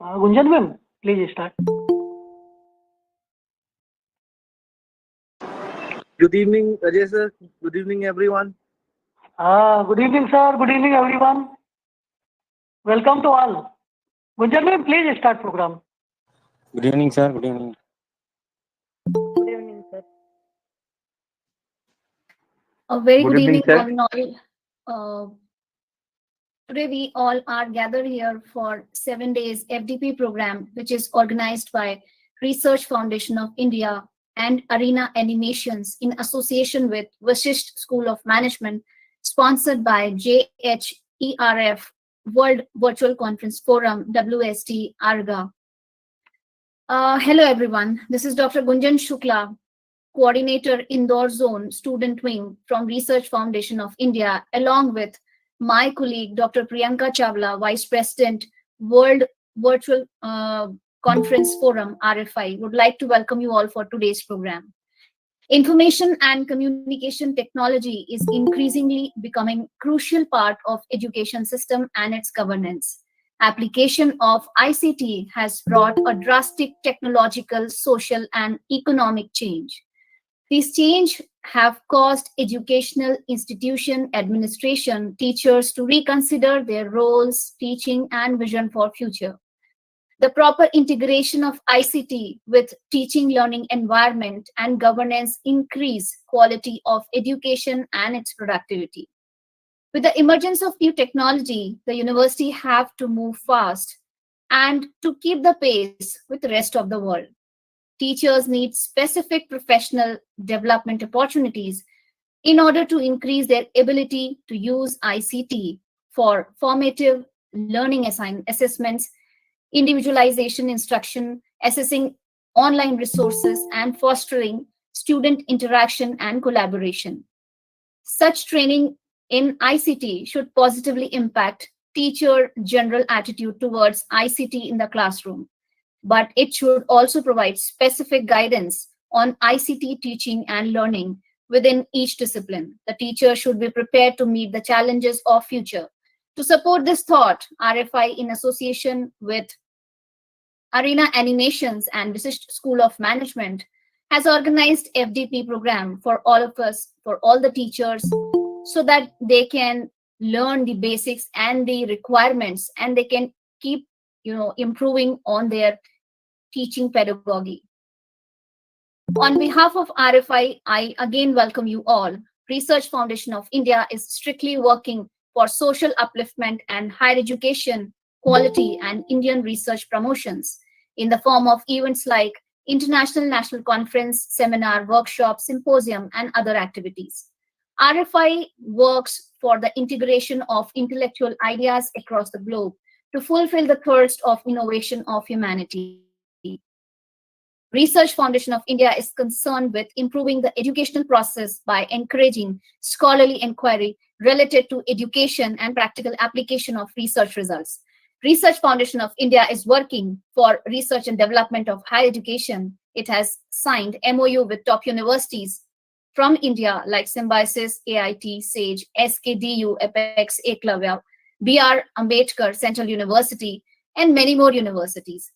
Gunjan ma'am, please start. Good evening, Ajay sir. Good evening, everyone. Good evening, sir. Good evening, everyone. Welcome to all. Gunjan ma'am, please start program. Good evening, sir. Good evening. Good evening, sir. A very good evening, sir. one and all. Today we all are gathered here for 7 days FDP program, which is organized by Research Foundation of India and Arena Animations in association with Vashisht School of Management, sponsored by JHERF World Virtual Conference Forum, WST ARGA. Hello everyone, this is Dr. Gunjan Shukla, Coordinator Indore Zone Student Wing from Research Foundation of India, along with my colleague Dr. Priyanka Chawla, Vice President, World Virtual Conference Forum, RFI, would like to welcome you all for today's program. Information and communication technology is increasingly becoming a crucial part of education system and its governance. Application of ICT has brought a drastic technological, social, and economic change. These changes have caused educational institution, administration, teachers to reconsider their roles, teaching, and vision for future. The proper integration of ICT with teaching learning environment and governance increase quality of education and its productivity. With the emergence of new technology, the university have to move fast and to keep the pace with the rest of the world. Teachers need specific professional development opportunities in order to increase their ability to use ICT for formative learning assessments, individualization instruction, assessing online resources, and fostering student interaction and collaboration. Such training in ICT should positively impact teacher general attitude towards ICT in the classroom, but it should also provide specific guidance on ICT teaching and learning within each discipline. The teacher should be prepared to meet the challenges of future. To support this thought, RFI, in association with Arena Animations and Vashisht School of Management, has organized FDP program for all of us, for all the teachers, so that they can learn the basics and the requirements, and they can keep improving on their teaching pedagogy. On behalf of RFI, I again welcome you all. Research Foundation of India is strictly working for social upliftment and higher education quality and Indian research promotions in the form of events like International National Conference, seminar, workshop, symposium, and other activities. RFI works for the integration of intellectual ideas across the globe to fulfill the thirst of innovation of humanity. Research Foundation of India is concerned with improving the educational process by encouraging scholarly inquiry related to education and practical application of research results. Research Foundation of India is working for research and development of higher education. It has signed MOU with top universities from India like Symbiosis, AIT, SAGE, SKDU, Apex, Eklavya, B.R. Ambedkar Central University, and many more universities.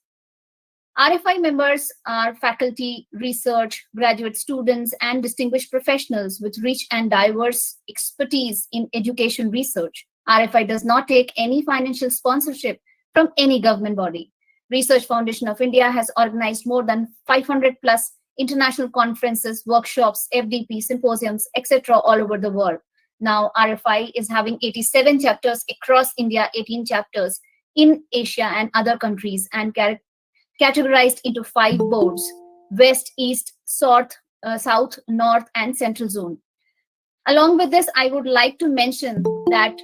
RFI members are faculty, research, graduate students, and distinguished professionals with rich and diverse expertise in education research. RFI does not take any financial sponsorship from any government body. Research Foundation of India has organized more than 500 plus international conferences, workshops, FDP, symposiums, etc. all over the world. Now, RFI is having 87 chapters across India, 18 chapters in Asia and other countries, and categorized into 5 boards: West, East, South, North, and Central Zone. Along with this, I would like to mention that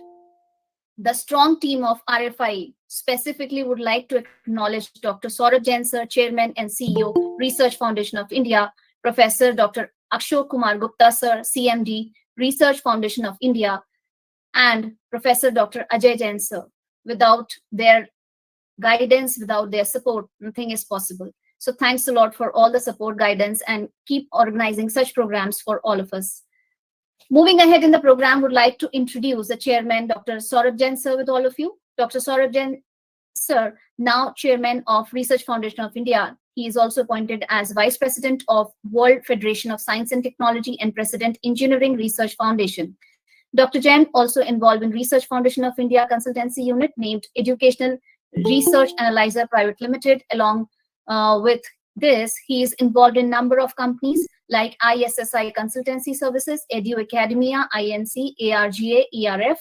the strong team of RFI specifically would like to acknowledge Dr. Saurabh Jain sir, Chairman and CEO, Research Foundation of India, Professor Dr. Ashok Kumar Gupta sir, CMD, Research Foundation of India, and Professor Dr. Ajay Jain sir. Without their guidance, without their support, nothing is possible. So thanks a lot for all the support, guidance, and keep organizing such programs for all of us. Moving ahead in the program, would like to introduce the chairman, Dr. Saurabh Jain sir, with all of you. Dr. Saurabh Jain Sir, now chairman of Research Foundation of India. He is also appointed as vice president of World Federation of Science and Technology and president Engineering Research Foundation. Dr. Jain also involved in Research Foundation of India consultancy unit named Educational Research Analyzer Private Limited. Along with this, he is involved in number of companies like ISSI Consultancy Services, Edu Academia, INC, ARGA, ERF,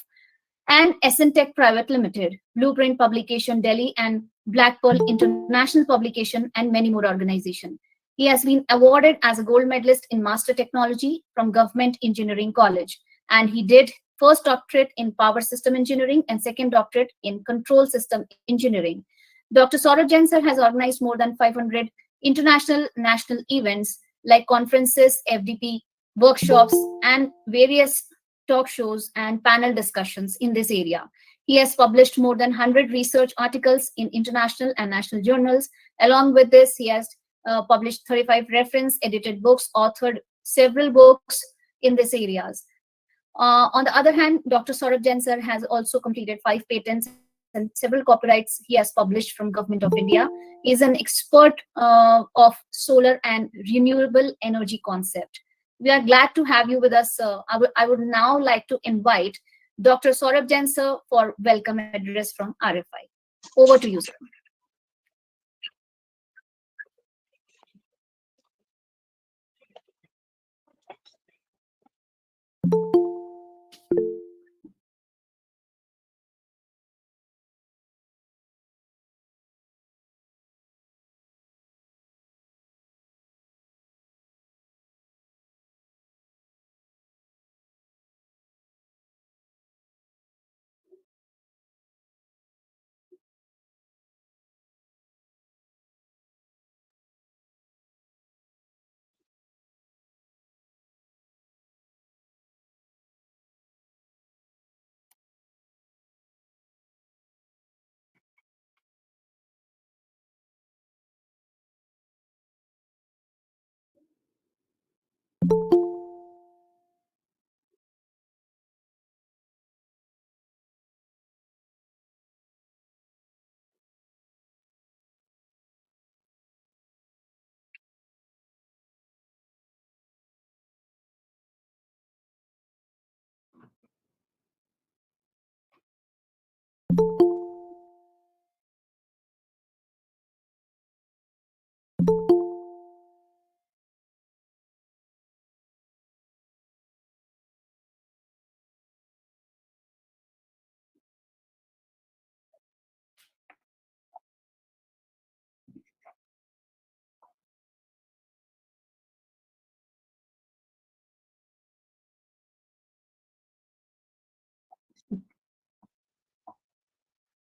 and Essentech Private Limited, Blueprint Publication Delhi, and Blackpearl International Publication, and many more organizations. He has been awarded as a gold medalist in Master Technology from Government Engineering College, and he did first doctorate in Power System Engineering and second doctorate in Control System Engineering. Dr. Saurabh Jain sir has organized more than 500 international national events like conferences, FDP, workshops, and various talk shows and panel discussions in this area. He has published more than 100 research articles in international and national journals. Along with this, he has published 35 reference edited books, authored several books in these areas. On the other hand, Dr. Saurabh Jain sir has also completed 5 patents and several copyrights he has published from Government of India. He is an expert of solar and renewable energy concept. We are glad to have you with us, sir. I would now like to invite Dr. Saurabh Jain sir for welcome address from RFI. Over to you, sir.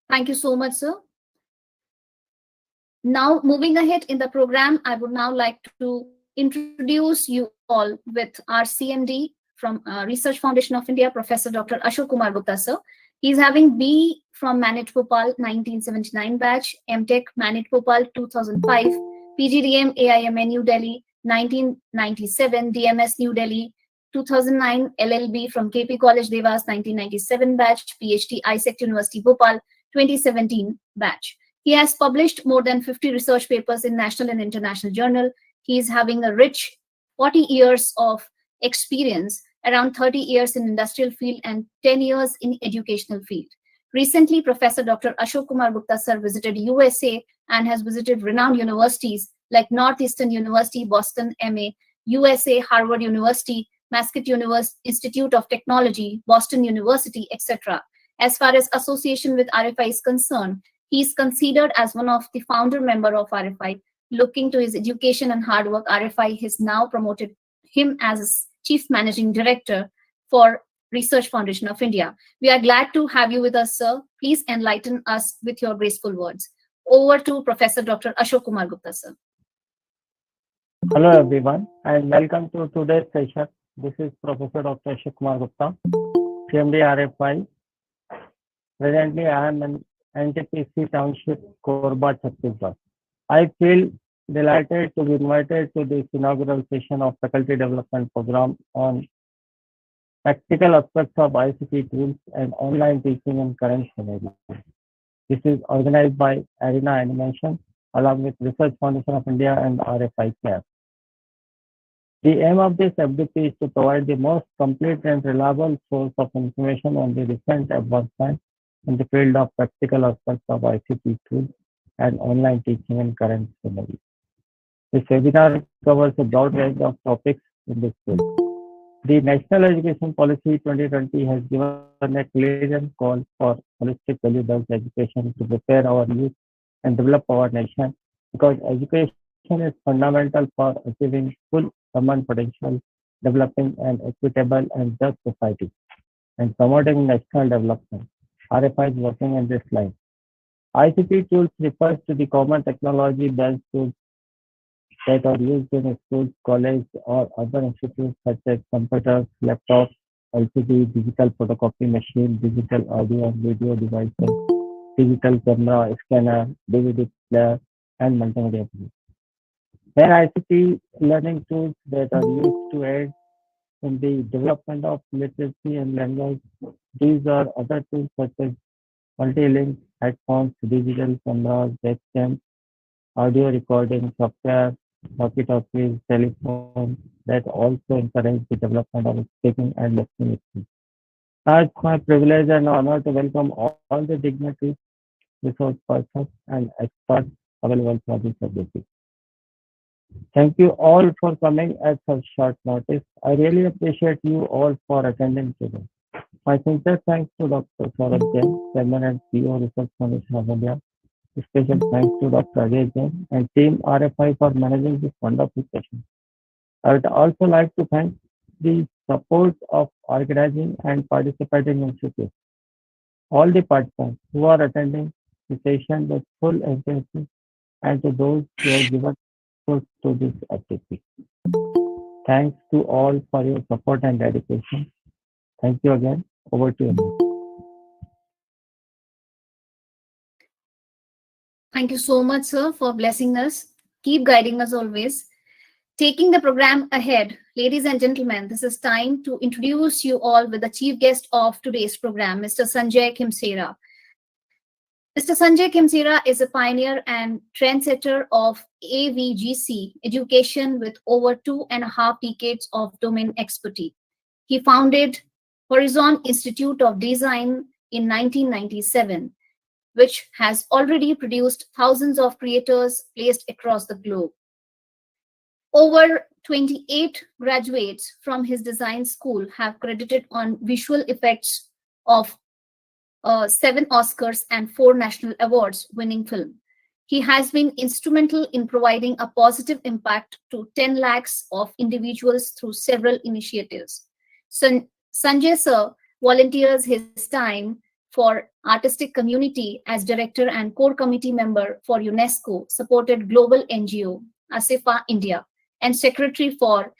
Thank you so much, sir. Now, moving ahead in the program, I would now like to introduce you all with our CMD from Research Foundation of India, Professor Dr. Ashok Kumar Gupta, sir. He's having B from Manit Bhopal 1979 batch, MTech Manit Bhopal 2005, PGDM AIM New Delhi 1997, DMS New Delhi 2009, LLB from KP College Devas 1997 batch, PhD ICT University Bhopal 2017 batch. He has published more than 50 research papers in national and international journal. He is having a rich 40 years of experience, around 30 years in industrial field and 10 years in educational field. Recently, Professor Dr. Ashok Kumar Gupta sir visited USA and has visited renowned universities like Northeastern University, Boston, MA, USA, Harvard University, Massachusetts Institute of Technology, Boston University, etc. As far as association with RFI is concerned, he is considered as one of the founder member of RFI. Looking to his education and hard work, RFI has now promoted him as Chief Managing Director for Research Foundation of India. We are glad to have you with us, sir. Please enlighten us with your graceful words. Over to Professor Dr. Ashok Kumar Gupta, sir. Hello everyone and welcome to today's session. This is Professor Dr. Ashok Kumar Gupta, CMD RFI. Presently, I am in NTPC Township, Korba, Chhattisgarh. I feel delighted to be invited to this inaugural session of Faculty Development Program on practical aspects of ICT tools and online teaching in current scenario. This is organized by Arena Animation along with Research Foundation of India and RFI-CARE. The aim of this FDP is to provide the most complete and reliable source of information on the recent advancements in the field of practical aspects of ICT tools and online teaching in current scenario. This webinar covers a broad range of topics in this field. The National Education Policy 2020 has given a clear call for holistic value-based education to prepare our youth and develop our nation, because education is fundamental for achieving full human potential, developing an equitable and just society, and promoting national development. RFI is working in this line. ICT tools refers to the common technology-based tools that are used in schools, colleges, or other institutes such as computers, laptops, LCD, digital photocopy machine, digital audio and video devices, digital camera, scanner, DVD player, and multimedia tools. Then ICT learning tools that are used to aid in the development of literacy and language. These are other tools such as multi-link headphones, digital cameras, webcams, audio recording software, walkie-talkies, telephones that also encourage the development of speaking and listening skills. Now it's my privilege and honor to welcome all the dignitaries, resource persons, and experts available for this activity. Thank you all for coming at such short notice. I really appreciate you all for attending today. My sincere thanks to Dr. Saurabh Jain, Chairman and CEO, Research Foundation of India. Special thanks to Dr. Ajay Jain and Team RFI for managing this wonderful session. I would also like to thank the support of organizing and participating institutes, all the participants who are attending the session with full intensity, and to those who have given support to this activity. Thanks to all for your support and dedication. Thank you again. Over to you. Thank you so much, sir, for blessing us. Keep guiding us always. Taking the program ahead, ladies and gentlemen, this is time to introduce you all with the chief guest of today's program, Mr. Sanjay Khimsera. Mr. Sanjay Khimsera is a pioneer and trendsetter of AVGC education with over 2.5 decades of domain expertise. He founded Horizon Institute of Design in 1997, which has already produced thousands of creators placed across the globe. Over 28 graduates from his design school have credited on visual effects of 7 Oscars and 4 national awards winning film. He has been instrumental in providing a positive impact to 10 lakhs of individuals through several initiatives. Sanjay sir volunteers his time for artistic community as director and core committee member for UNESCO supported global NGO ASIFA India and secretary for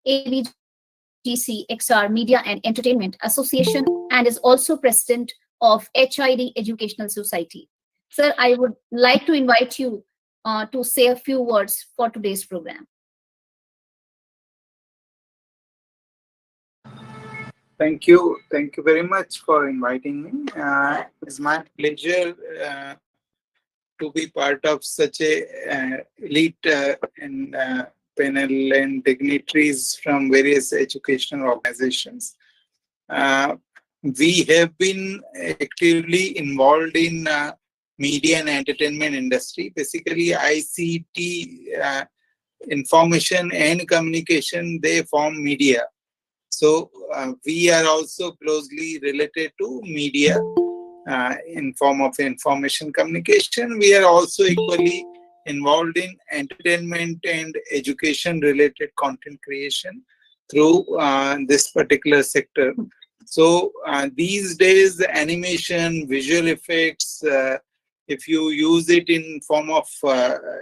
AVGC XR Media and Entertainment Association, and is also president of HID Educational Society. Sir, I would like to invite you to say a few words for today's program. Thank you. Thank you very much for inviting me. It's my pleasure to be part of such a elite and panel and dignitaries from various educational organizations. We have been actively involved in media and entertainment industry. Basically, ICT, information and communication, they form media. So we are also closely related to media in form of information communication. We are also equally involved in entertainment and education related content creation through this particular sector. So these days, the animation, visual effects, if you use it in form of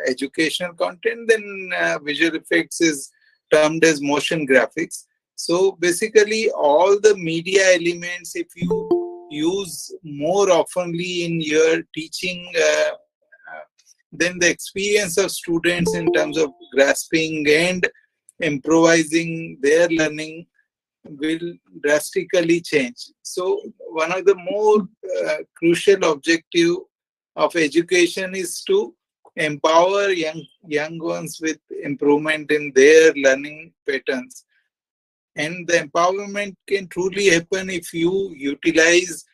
educational content, then visual effects is termed as motion graphics. So basically, all the media elements, if you use more oftenly in your teaching, then the experience of students in terms of grasping and improvising their learning will drastically change. So one of the more crucial objective of education is to empower young ones with improvement in their learning patterns. And the empowerment can truly happen if you utilize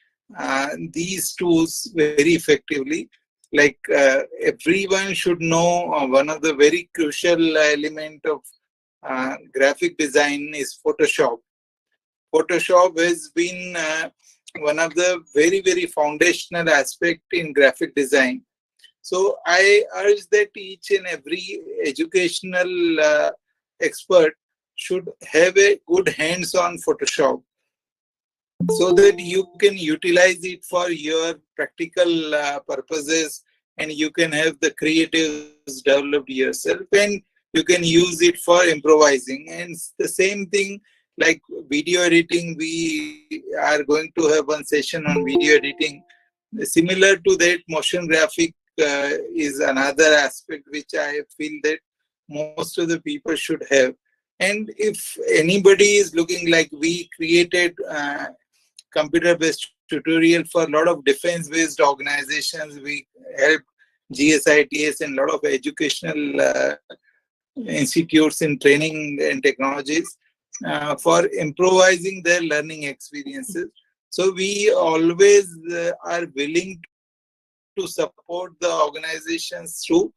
these tools very effectively. Like everyone should know one of the very crucial element of graphic design is Photoshop. Photoshop has been one of the very foundational aspect in graphic design. So I urge that each and every educational expert should have a good hands-on Photoshop so that you can utilize it for your practical purposes, and you can have the creatives developed yourself, and you can use it for improvising. And the same thing like video editing, we are going to have one session on video editing. Similar to that, motion graphic is another aspect which I feel that most of the people should have. And if anybody is looking, like we created computer-based tutorial for a lot of defense-based organizations, we help GSITS and a lot of educational institutes in training and technologies for improvising their learning experiences. So we always are willing to support the organizations through,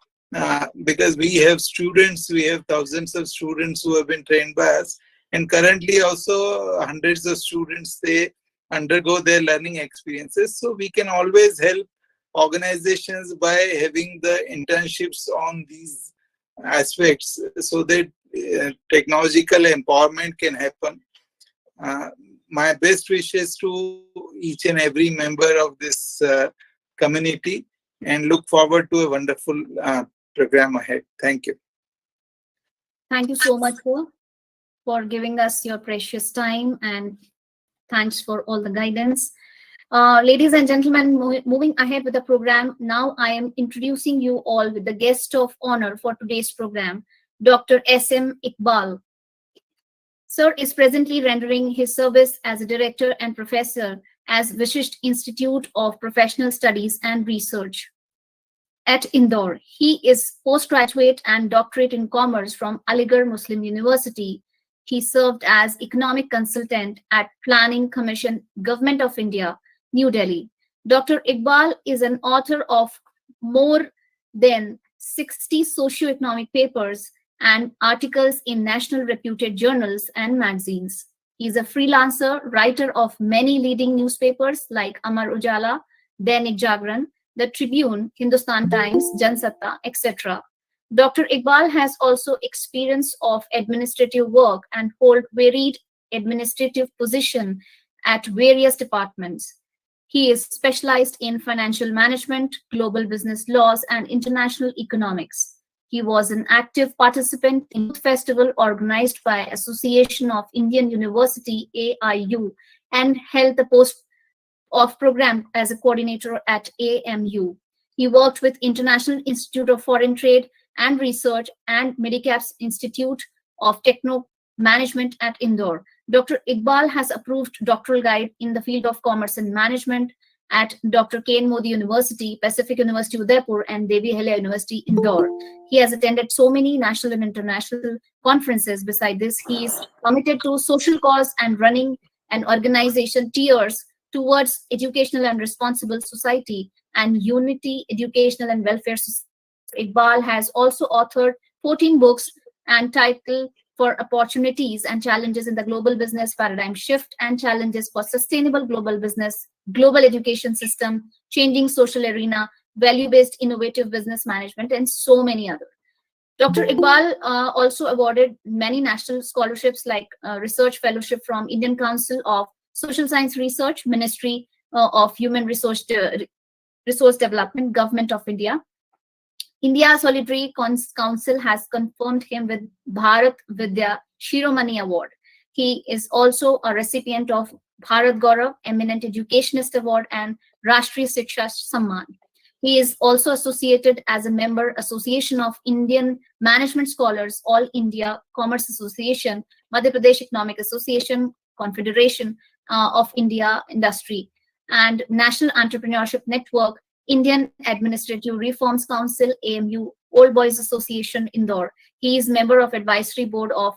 because we have students, we have thousands of students who have been trained by us, and currently also hundreds of students, they undergo their learning experiences. So we can always help organizations by having the internships on these aspects so that technological empowerment can happen. My best wishes to each and every member of this community, and look forward to a wonderful program ahead. Thank you. Thank you so much, sir, for giving us your precious time, and thanks for all the guidance. Ladies and gentlemen, moving ahead with the program, now I am introducing you all with the guest of honor for today's program, Dr. S.M. Iqbal. Sir is presently rendering his service as a director and professor as Vishisht Institute of Professional Studies and Research at Indore. He is postgraduate and doctorate in commerce from Aligarh Muslim University. He served as economic consultant at Planning Commission, Government of India, New Delhi. Dr. Iqbal is an author of more than 60 socio-economic papers and articles in national reputed journals and magazines. He is a freelancer, writer of many leading newspapers like Amar Ujala, Dainik Jagran, The Tribune, Hindustan Times, Jansatta, etc. Dr. Iqbal has also experience of administrative work and hold varied administrative position at various departments. He is specialized in financial management, global business laws, and international economics. He was an active participant in Youth Festival organized by Association of Indian University, AIU, and held the post of program as a coordinator at AMU. He worked with International Institute of Foreign Trade and Research and Medicap's Institute of Techno Management at Indore. Dr. Iqbal has approved doctoral guide in the field of commerce and management at Dr. K. N. Modi University, Pacific University Udaipur, and Devi Ahilya University Indore. He has attended so many national and international conferences. Beside this, he is committed to social cause and running an organization, Tears, towards educational and responsible society and Unity Educational and Welfare Society. Iqbal has also authored 14 books and titled for opportunities and challenges in the global business paradigm shift and challenges for sustainable global business, global education system, changing social arena, value-based innovative business management, and so many others. Dr. Iqbal also awarded many national scholarships like Research Fellowship from Indian Council of Social Science Research, Ministry of Human Resource Development, Government of India. India Solidary Council has confirmed him with Bharat Vidya Shiromani Award. He is also a recipient of Bharat Gaurav, Eminent Educationist Award, and Rashtriya Shiksha Samman. He is also associated as a member Association of Indian Management Scholars, All India Commerce Association, Madhya Pradesh Economic Association, Confederation of India Industry, and National Entrepreneurship Network, Indian Administrative Reforms Council, AMU, Old Boys Association, Indore. He is member of advisory board of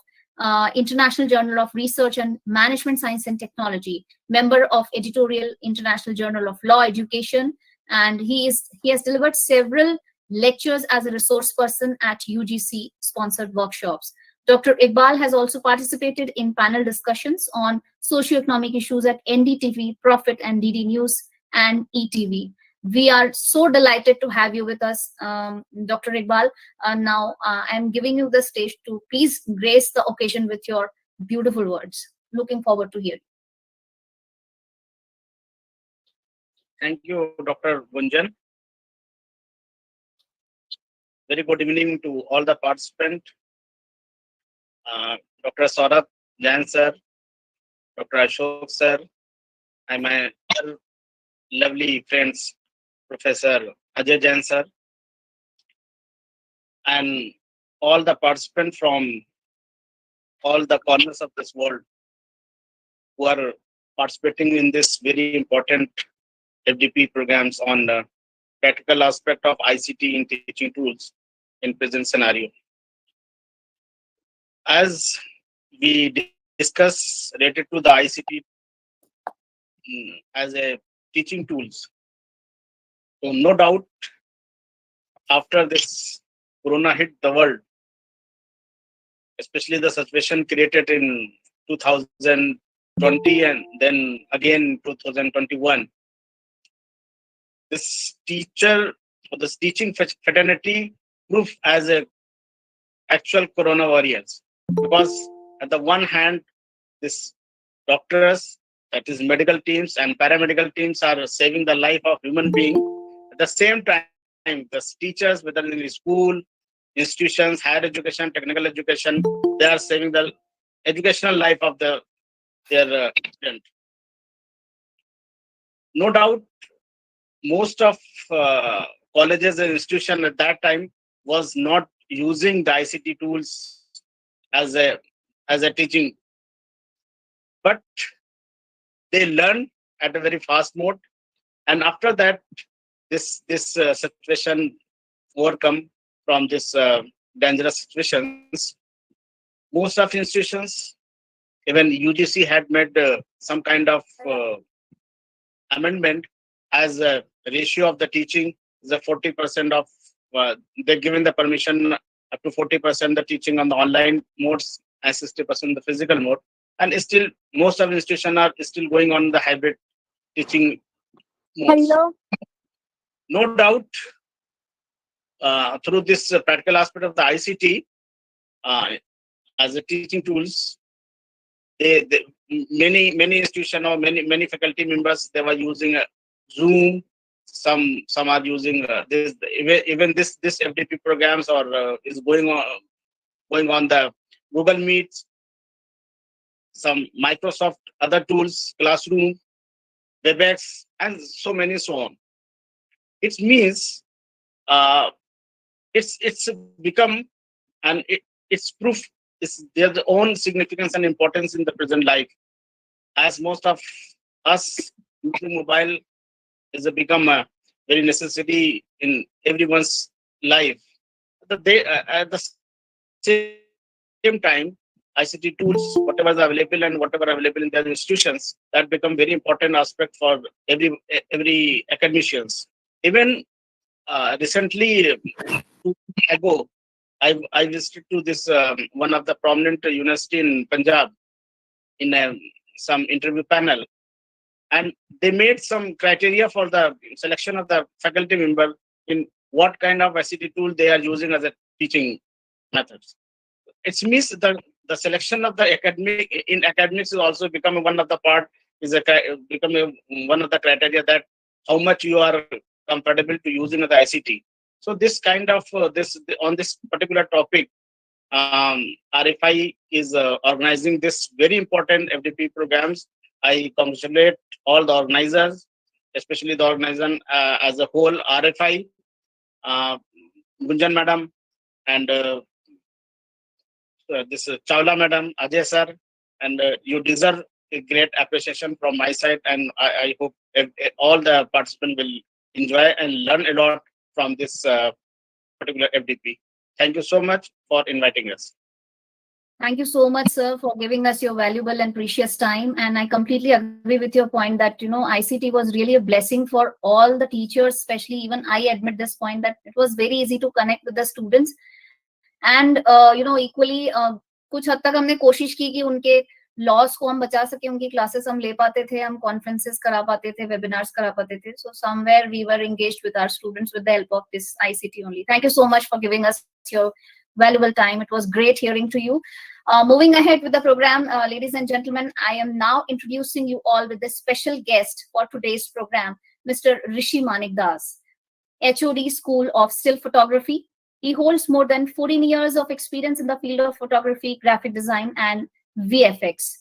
International Journal of Research and Management Science and Technology, member of editorial International Journal of Law Education, and he has delivered several lectures as a resource person at UGC sponsored workshops. Dr. Iqbal has also participated in panel discussions on socioeconomic issues at NDTV, Profit, and DD News and ETV. We are so delighted to have you with us, Dr. Iqbal. Now, I'm giving you the stage to please grace the occasion with your beautiful words. Looking forward to hearing. Thank you, Dr. Gunjan. Very good evening to all the participants. Dr. Saurabh Jain sir, Dr. Ashok sir, and my lovely friends, Professor Ajay Jain sir, and all the participants from all the corners of this world who are participating in this very important FDP programs on the practical aspect of ICT in teaching tools in present scenario. As we discuss related to the ICT as a teaching tools, so no doubt after this Corona hit the world, especially the situation created in 2020 and then again 2021, this teaching fraternity proved as a actual Corona warriors, because at the one hand, this doctors, that is medical teams and paramedical teams, are saving the life of human being. At the same time, the teachers, whether in school, institutions, higher education, technical education, they are saving the educational life of their student. No doubt, most of colleges and institutions at that time was not using the ICT tools as a teaching, but they learn at a very fast mode, and after that, this situation overcome from this dangerous situations. Most of institutions, even UGC, had made some kind of amendment as a ratio of the teaching is a 40% of they're given the permission up to 40% the teaching on the online modes and 60% the physical mode, and still most of the institutions are still going on the hybrid teaching modes. Hello. No doubt, through this practical aspect of the ICT as a teaching tools, many institutions or many faculty members, they were using Zoom. Some are using this, even this FDP programs, or is going on the Google Meets, some Microsoft other tools, Classroom, WebEx, and so on. It means it's become, and it's proof is their own significance and importance in the present life, as most of us using mobile is become a very necessity in everyone's life. At the same time, ICT tools, whatever is available and whatever available in their institutions, that become very important aspect for every academicians. Even recently, 2 weeks ago, I visited to this one of the prominent university in Punjab in some interview panel, and they made some criteria for the selection of the faculty member in what kind of ICT tool they are using as a teaching methods. It means the selection of the academics is also become one of the part, is one of the criteria that how much you are comfortable to using the ICT. So this kind of on this particular topic, RFI is organizing this very important FDP programs. I congratulate all the organizers, especially the organization as a whole, RFI, Gunjan madam, and this Chawla madam, Ajay sir, and you deserve a great appreciation from my side, and I hope all the participants will enjoy and learn a lot from this particular FDP. Thank you so much for inviting us. Thank you so much, sir, for giving us your valuable and precious time. And I completely agree with your point that, ICT was really a blessing for all the teachers, especially even I admit this point that it was very easy to connect with the students. And, equally, कुछ हद तक हमने कोशिश की कि उनके loss को हम बचा सके, उनकी क्लासेस हम ले पाते थे, हम कॉन्फ्रेंसेस करा पाते थे, वेबिनार्स करा पाते थे. So somewhere we were engaged with our students with the help of this ICT only. Thank you so much for giving us your valuable time. It was great hearing to you. Moving ahead with the program, ladies and gentlemen, I am now introducing you all with the special guest for today's program, Mr. Rishi Manikdas, HOD School of Still Photography. He holds more than 14 years of experience in the field of photography, graphic design, and VFX.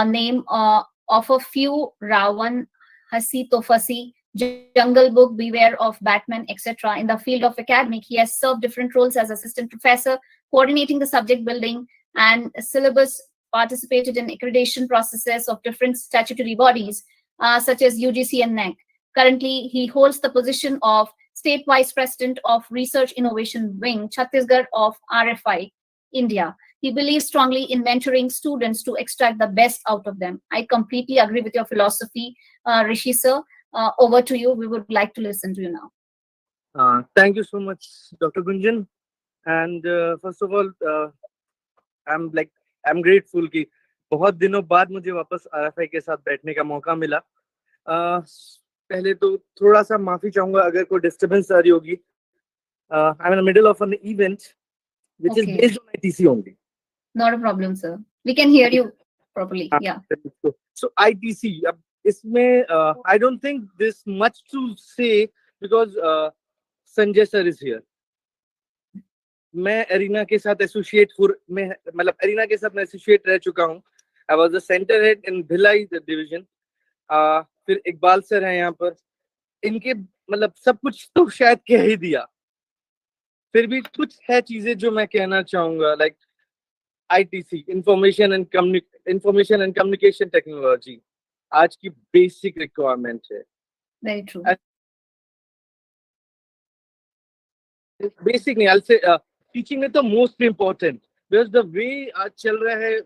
Name of a few: Ravan, Hasi Tofasi, Jungle Book, Beware of Batman, etc. In the field of academic, he has served different roles as assistant professor, coordinating the subject building and syllabus, participated in accreditation processes of different statutory bodies, such as UGC and NEC. Currently, he holds the position of State Vice President of Research Innovation Wing, Chhattisgarh of RFI, India. He believes strongly in mentoring students to extract the best out of them. I completely agree with your philosophy, Rishi sir. Over to you. We would like to listen to you now. Thank you so much, Dr. Gunjan. And first of all, I'm grateful कि बहुत दिनों बाद मुझे वापस RFI के साथ बैठने का मौका मिला. पहले तो थोड़ा सा माफी चाहूंगा अगर कोई डिस्टर्बेंस आ रही होगी. I'm in the middle of an event which is based on ITC only. Not a problem, sir. We can hear you properly. Yeah. So ITC, इसमें I don't think there's much to say because Sanjay sir is here. मैं arena के साथ associate arena के साथ मैं associate रह चुका हूँ. I was the center head in Bhilai division. फिर इकबाल सर हैं यहाँ पर. इनके सब कुछ तो शायद कह ही दिया. फिर भी कुछ है चीजें जो मैं कहना चाहूंगा, like ITC, information and communication technology आज की बेसिक रिक्वायरमेंट है. Very true. बेसिक नहीं, I'll say टीचिंग में तो most important because the way आज चल रहा है.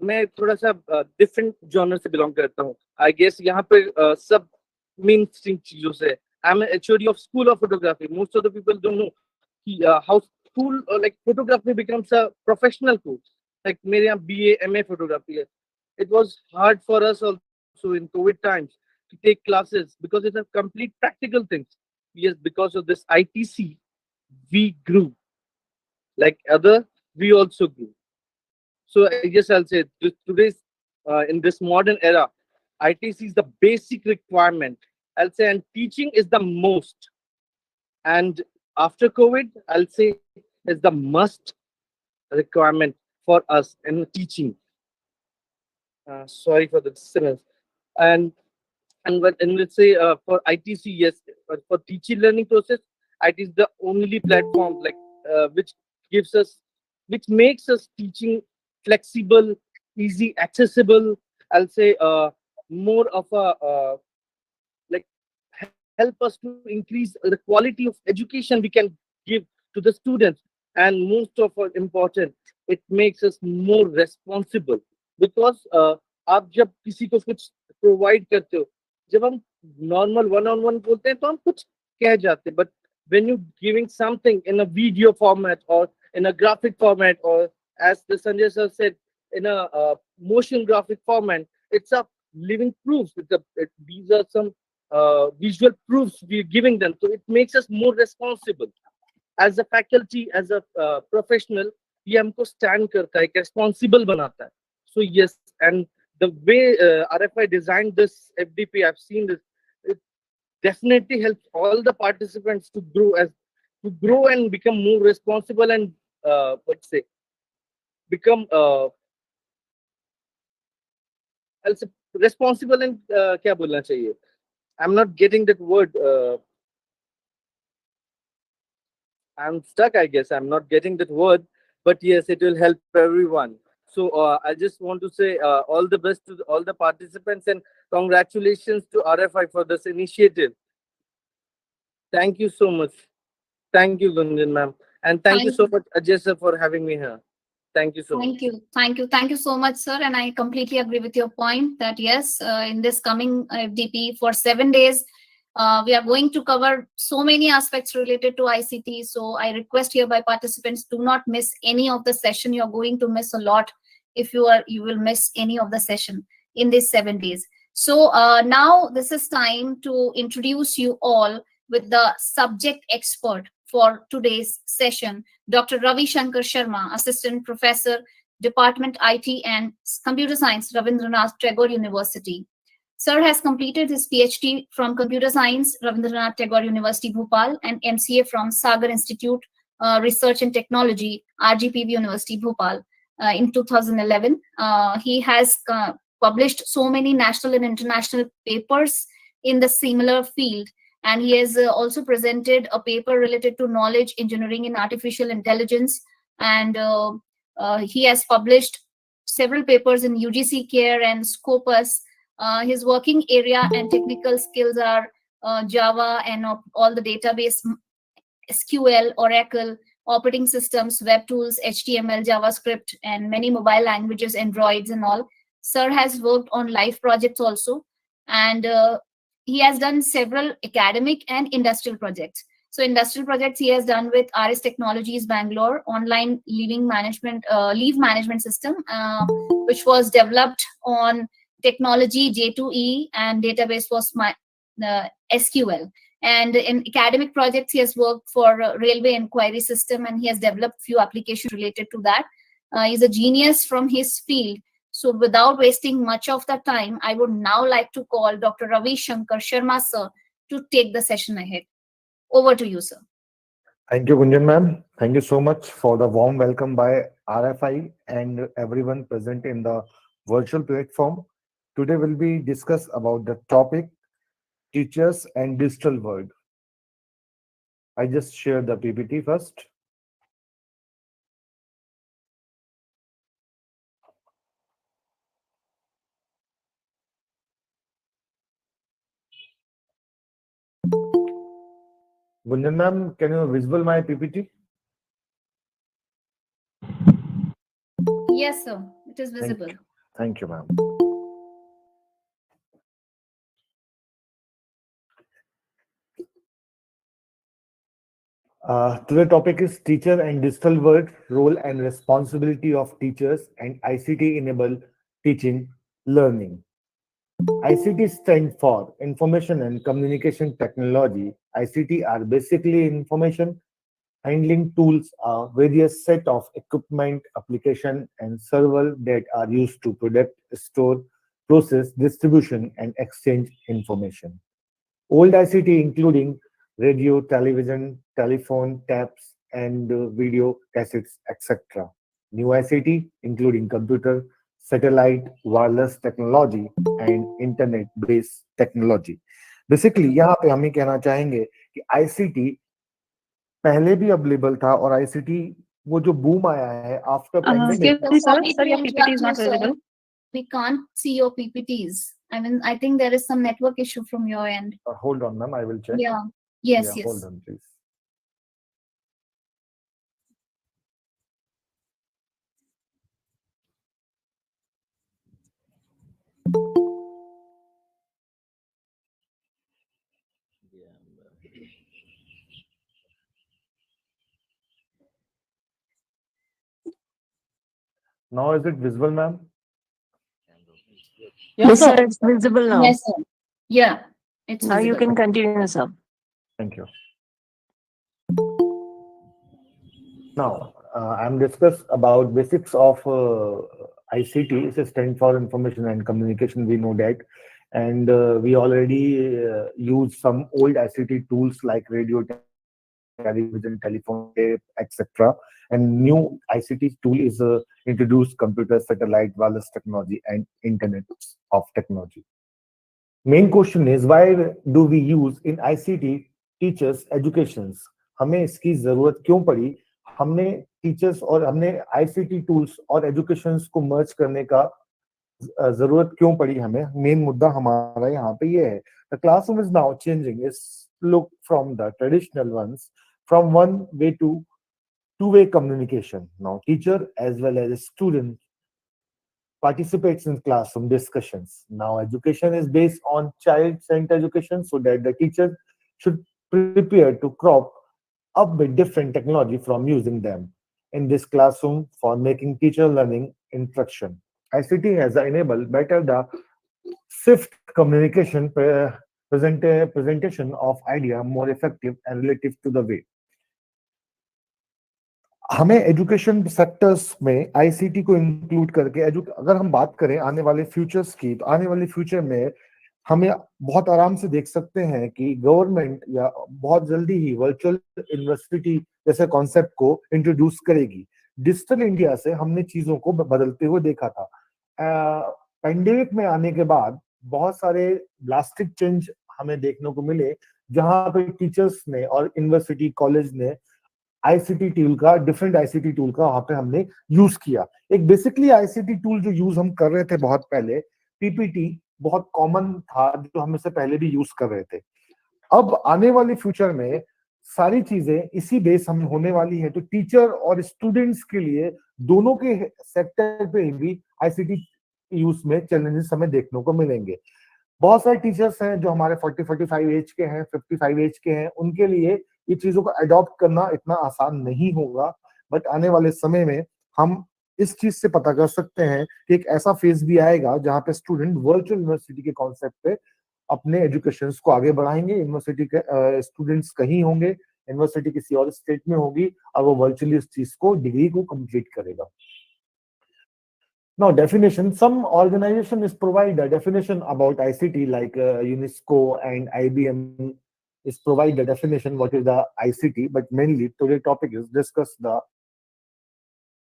मैं थोड़ा सा डिफरेंट जॉनर से बिलोंग करता हूँ. आई गेस यहाँ पे सब मेन स्ट्रीम चीजों से. I am HOD of School of Photography. Most of the people don't know how school photography becomes a professional course. Like मेरे यहाँ BA MA photography है. It was hard for us also in COVID times to take classes because it's a complete practical thing. Yes, because of this ITC, we grew. Like we also grew. So I guess I'll say today's in this modern era, ITC is the basic requirement. I'll say, and teaching is the most. And after COVID, I'll say is the must requirement for us in teaching. Sorry for the disturbance. And let's say for ITC, yes, but for teaching learning process, IT is the only platform which makes us teaching flexible, easy, accessible. I'll say more of a help us to increase the quality of education we can give to the students. And most of all important, it makes us more responsible because आप जब किसी को कुछ provide करते हो, जब हम normal one-on-one बोलते हैं तो हम कुछ कह जाते हैं, but when you giving something in a video format or in a graphic format, or as the Sanjay sir said, in a motion graphic format, it's a living proof. These are some visual proofs we're giving them, so it makes us more responsible as a faculty, as a professional. ये हमको stand करता है, एक responsible बनाता है. So yes, and the way RFI designed this FDP, I've seen this. It definitely helps all the participants to grow and become more responsible and become I'll say responsible and क्या बोलना चाहिए? I'm not getting that word. I'm stuck, I guess. I'm not getting that word, but yes, it will help everyone. So I just want to say all the best to all the participants and congratulations to RFI for this initiative. Thank you so much. Thank you, Gunjan ma'am. And thank you so much, Ajay sir, for having me here. Thank you so much. Thank you so much, sir. And I completely agree with your point that yes, in this coming FDP for 7 days, we are going to cover so many aspects related to ICT. So I request hereby participants, do not miss any of the session. You're going to miss a lot if you will miss any of the session in these 7 days. So now this is time to introduce you all with the subject expert for today's session, Dr. Ravi Shankar Sharma, Assistant Professor, Department IT and Computer Science, Rabindranath Tagore University. Sir has completed his PhD from Computer Science, Rabindranath Tagore University, Bhopal, and MCA from Sagar Institute, Research and Technology, RGPV University, Bhopal, in 2011. He has published so many national and international papers in the similar field. And he has also presented a paper related to knowledge engineering in artificial intelligence. And he has published several papers in UGC-CARE and Scopus. His working area and technical skills are Java and all the database, SQL, Oracle, operating systems, web tools, HTML, JavaScript, and many mobile languages, Androids and all. Sir has worked on live projects also. And he has done several academic and industrial projects. So industrial projects he has done with RS Technologies Bangalore, online leave management system, which was developed on technology J2E, and database was SQL. And in academic projects, he has worked for railway inquiry system, and he has developed few applications related to that. He's a genius from his field. So without wasting much of the time, I would now like to call Dr. Ravi Shankar Sharma, sir, to take the session ahead. Over to you, sir. Thank you, Gunjan ma'am. Thank you so much for the warm welcome by RFI and everyone present in the virtual platform. Today will be discuss about the topic teachers and digital world. I just share the PPT first. Gunjan ma'am, can you visible my PPT? Yes, sir. It is visible. Thank you, ma'am. Today's topic is teacher and digital world, role and responsibility of teachers and ICT enabled teaching learning. ICT stands for Information and Communication Technology. ICT are basically information handling tools, are various set of equipment, application, and server that are used to product, store, process, distribution, and exchange information. Old ICT including radio, television, telephone, taps, and video cassettes, etc. New ICT including computer, satellite, wireless technology, and internet-based technology. Basically, यहाँ पे हम ये कहना चाहेंगे कि ICT पहले भी available था और ICT वो जो बूम आया है after pandemic. Sir, your PPT is not visible. We can't see your PPTs. I mean, I think there is some network issue from your end. Hold on, ma'am. I will check. Yeah. Yes. Hold on, please. Now is it visible, ma'am? Yes, sir, it's visible now. Yes, sir. Yeah, it's Now you visible. can continue, sir. Thank you. Now, I'm discuss about basics of ICT. It stands for Information and Communication. We know that, and we already use some old ICT tools like radio, television, telephone, tape, etc. And new ICT tool is introduced computer, satellite, wireless technology, and Internet of Technology. Main question is why do we use in ICT teachers educations? हमें इसकी जरूरत क्यों पड़ी? हमने teachers और हमने ICT tools और education को मर्ज करने का जरूरत क्यों पड़ी हमें, मेन मुद्दा हमारा यहाँ पे ये है. The classroom is now changing its look from the traditional ones from one way to two-way communication. Now teacher as well as a student participates in classroom discussions. Now education is based on child-centered education, so that the teacher should prepare to crop up with different technology from using them in this classroom for making teacher learning instruction. ICT has enabled better the swift communication presentation of idea more effective and relative to the way. हमें education sectors में ICT को include करके अगर हम बात करें आने वाले फ्यूचर्स की, तो आने वाले फ्यूचर में हमें बहुत आराम से देख सकते हैं कि गवर्नमेंट या बहुत जल्दी ही वर्चुअल यूनिवर्सिटी जैसे कॉन्सेप्ट को इंट्रोड्यूस करेगी. डिजिटल इंडिया से हमने चीजों को बदलते हुए देखा था. पेंडेमिक में आने के बाद बहुत सारे ड्रास्टिक चेंज हमें देखने को मिले, जहां पे टीचर्स ने और यूनिवर्सिटी कॉलेज ने आईसीटी टूल का, डिफरेंट आईसीटी टूल का वहां पे हमने यूज किया. एक बेसिकली आईसीटी टूल जो यूज हम कर रहे थे बहुत पहले, पीपीटी बहुत कॉमन था जो हम इससे पहले भी यूज कर रहे थे. अब आने वाले फ्यूचर में सारी चीजें इसी बेस हम होने वाली है, तो टीचर और स्टूडेंट्स के लिए दोनों के सेक्टर पे भी आईसीटी यूज में चैलेंजेस हमें देखने को मिलेंगे. बहुत सारे टीचर्स हैं जो हमारे 40-45 एज के हैं, 55 एज के हैं, उनके लिए ये चीजों को अडॉप्ट करना इतना आसान नहीं होगा. बट आने वाले समय में हम इस चीज से पता कर सकते हैं कि एक ऐसा फेज भी आएगा जहां पे स्टूडेंट वर्चुअल यूनिवर्सिटी के कॉन्सेप्ट पे अपने एजुकेशन को आगे बढ़ाएंगे. यूनिवर्सिटी के स्टूडेंट्स कहीं होंगे, यूनिवर्सिटी किसी और स्टेट में होगी, और वो वर्चुअली इस चीज को, डिग्री को कंप्लीट करेगा. Now, definition. Some organization is provide a definition about ICT, like UNESCO and IBM is provide the definition what is the ICT. But mainly today topic is discuss the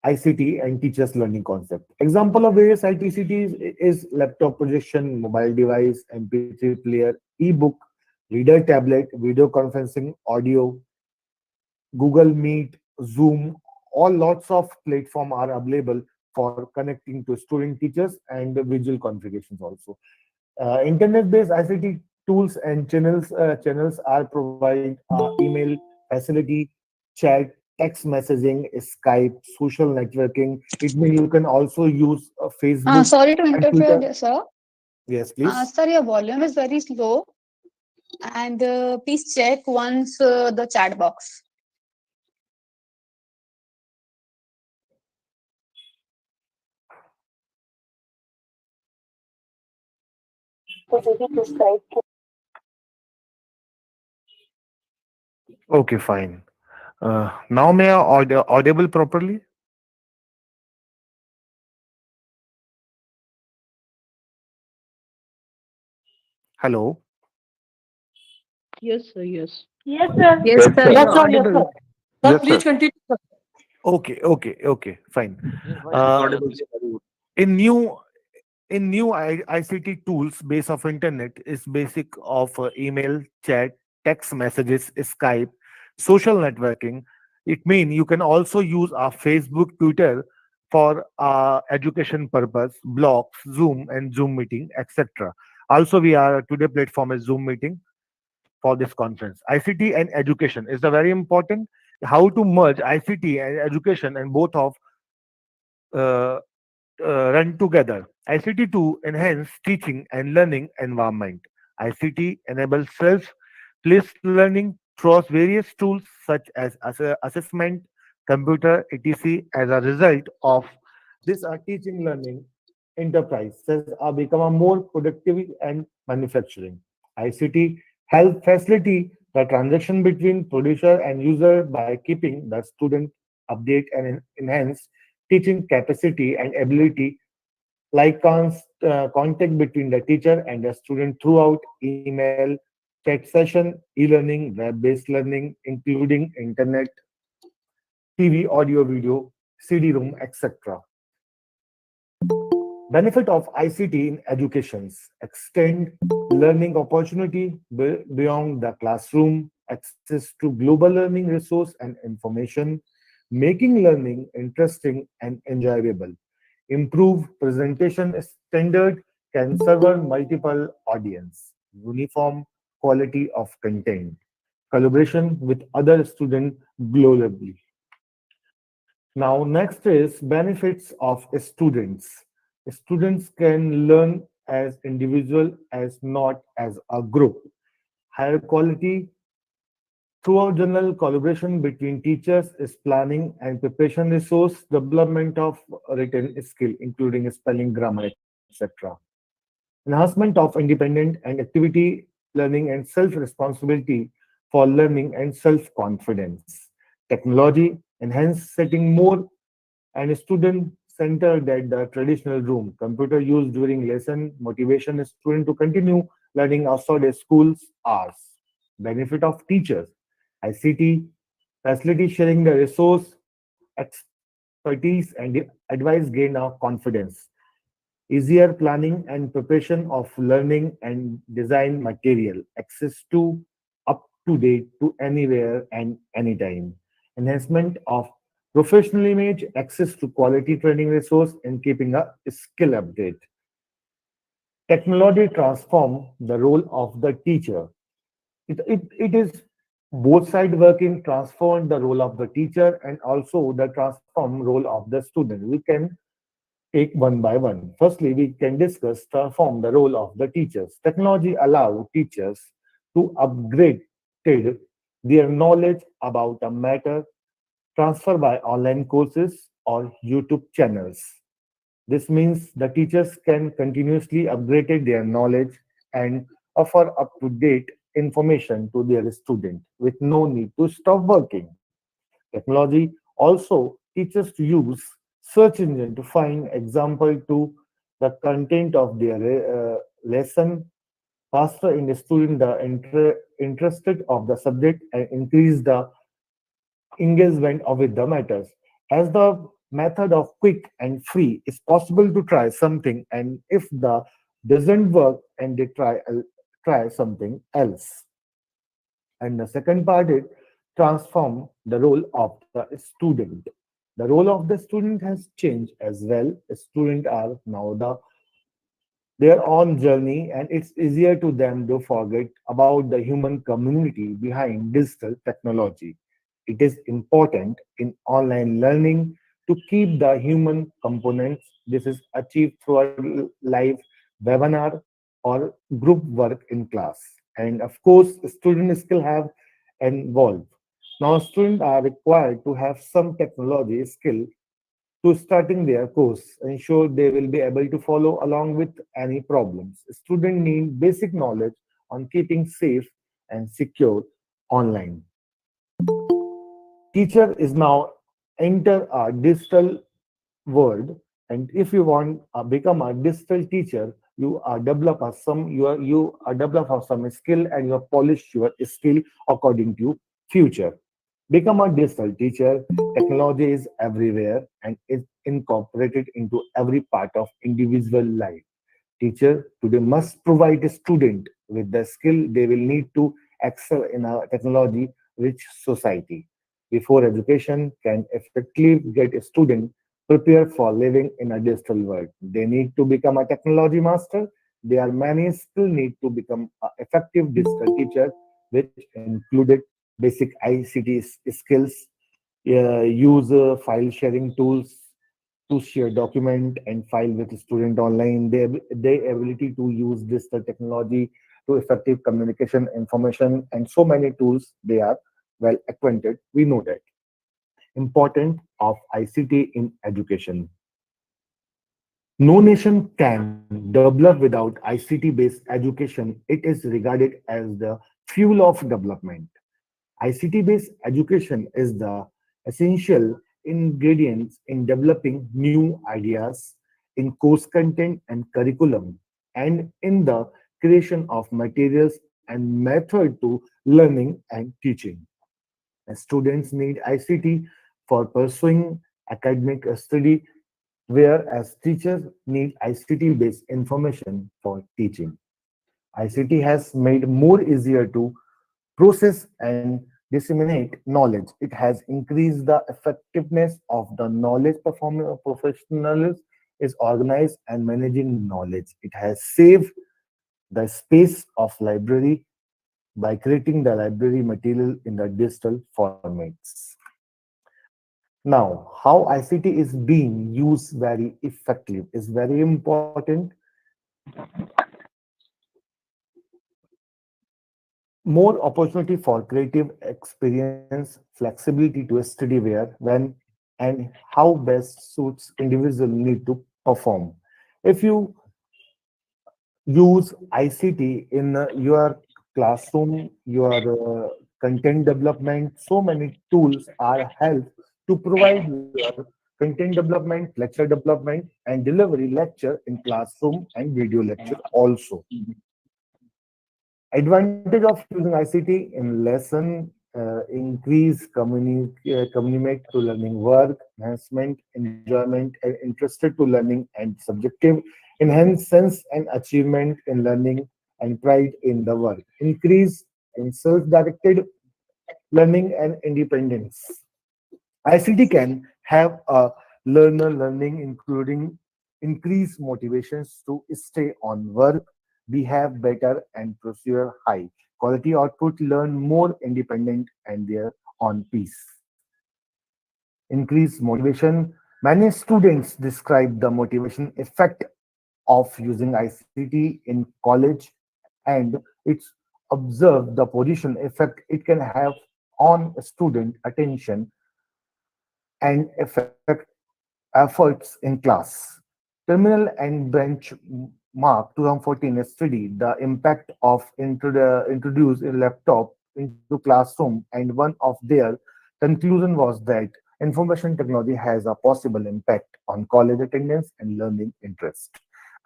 ICT and teachers learning concept. Example of various ICTs is laptop projection, mobile device, MP3 player, e-book, reader tablet, video conferencing, audio, Google Meet, Zoom. All lots of platform are available for connecting to student teachers and the visual configurations also. Internet-based ICT tools and channels are provide email facility, chat, text messaging, Skype, social networking. It means you can also use Facebook. Sorry to interfere Twitter. there, sir. Yes, please. Sir, your volume is very slow. And please check once the chat box. Okay, fine. Now may I audible properly? Hello. Yes, sir. Yes. Yes, sir. Yes, sir. Yes, You're sir. Yes, audible. sir. Sir, Yes, please sir. continue. Sir. Okay, fine. In new ICT tools base of internet is basic of email, chat, text messages, Skype, social networking. It means you can also use our Facebook, Twitter for education purpose, blogs, Zoom and Zoom meeting, etc. Also, we are today platform is Zoom meeting for this conference. ICT and education is the very important. How to merge ICT and education and both of uh, run together. ICT to enhance teaching and learning environment. ICT enables self-paced learning through various tools such as assessment, computer, etc. As a result of this, our teaching learning enterprises are become a more productive and manufacturing. ICT help facilitate the transaction between producer and user by keeping the student update and enhance teaching capacity and ability, like contact between the teacher and the student throughout email, chat session, e-learning, web-based learning, including internet, TV, audio, video, CD-ROM, etc. Benefit of ICT in educations: extend learning opportunity beyond the classroom, access to global learning resource and information, making learning interesting and enjoyable. Improved presentation standard can serve multiple audience, uniform quality of content, collaboration with other students globally. Now, next is benefits of students. Students can learn as individual as not as a group. Higher quality throughout general collaboration between teachers is planning and preparation resource development of written skill, including spelling, grammar, etc. Enhancement of independent and activity learning and self-responsibility for learning and self-confidence. Technology enhance setting more and student centered than the traditional room. Computer used during lesson motivation a student to continue learning outside the school's hours. Benefit of teachers. ICT facility sharing the resource, expertise, and advice gain of confidence. Easier planning and preparation of learning and design material. Access to up to date to anywhere and anytime. Enhancement of professional image, access to quality training resource, and keeping a skill update. Technology transform the role of the teacher. It is both side working transform the role of the teacher and also the transform role of the student. We can take one by one. Firstly, we can discuss transform the role of the teachers. Technology allow teachers to upgrade their knowledge about a matter transferred by online courses or YouTube channels. This means the teachers can continuously upgrade their knowledge and offer up-to-date information to their student with no need to stop working. Technology also teaches to use search engine to find example to the content of their lesson faster in the student the interested of the subject and increase the engagement of with the matters. As the method of quick and free, it's possible to try something, and if the doesn't work, and they try something else. And the second part is transform the role of the student. The role of the student has changed as well. Students are now their own journey, and it's easier to them to forget about the human community behind digital technology. It is important in online learning to keep the human components. This is achieved through a live webinar or group work in class. And of course, students still have involved. Now, students are required to have some technology skill to starting their course, ensure they will be able to follow along with any problems. Students need basic knowledge on keeping safe and secure online. Teacher is now enter a digital world, and if you want become a digital teacher, you are develop a some you are develop of some skill and you polish your skill according to future. Become a digital teacher. Technology is everywhere and is incorporated into every part of individual life. Teacher today must provide a student with the skill they will need to excel in a technology-rich society. Before education can effectively get a student prepared for living in a digital world, they need to become a technology master. There are many skills need to become an effective digital teacher, which included basic ICT skills, use file sharing tools to share document and file with student online, their ability to use digital technology to effective communication information and so many tools they are well acquainted. We know that. Important of ICT in education. No nation can develop without ICT based education. It is regarded as the fuel of development. ICT-based education is the essential ingredients in developing new ideas in course content and curriculum and in the creation of materials and method to learning and teaching. Students need ICT for pursuing academic study, whereas teachers need ICT-based information for teaching. ICT has made more easier to process and disseminate knowledge. It has increased the effectiveness of the knowledge professionals is organized and managing knowledge. It has saved the space of library by creating the library material in the digital formats. Now, how ICT is being used very effectively is very important. More opportunity for creative experience, flexibility to study where, when, and how best suits individual need to perform. If you use ICT in your classroom, your content development, so many tools are help to provide your content development, lecture development, and delivery lecture in classroom and video lecture also. Advantage of using ICT in lesson increase communicate to learning work, enhancement, enjoyment, and interested to learning and subjective, enhance sense and achievement in learning and pride in the work, increase in self-directed learning and independence. ICT can have a learner learning, including increased motivations to stay on work, behave better, and pursue high quality output, learn more independent and their own peace. Increased motivation. Many students describe the motivation effect of using ICT in college, and it's observed the position effect it can have on student attention and affect efforts in class. Terminal and Benchmark 2014 study the impact of introduced a laptop into classroom, and one of their conclusion was that information technology has a possible impact on college attendance and learning interest.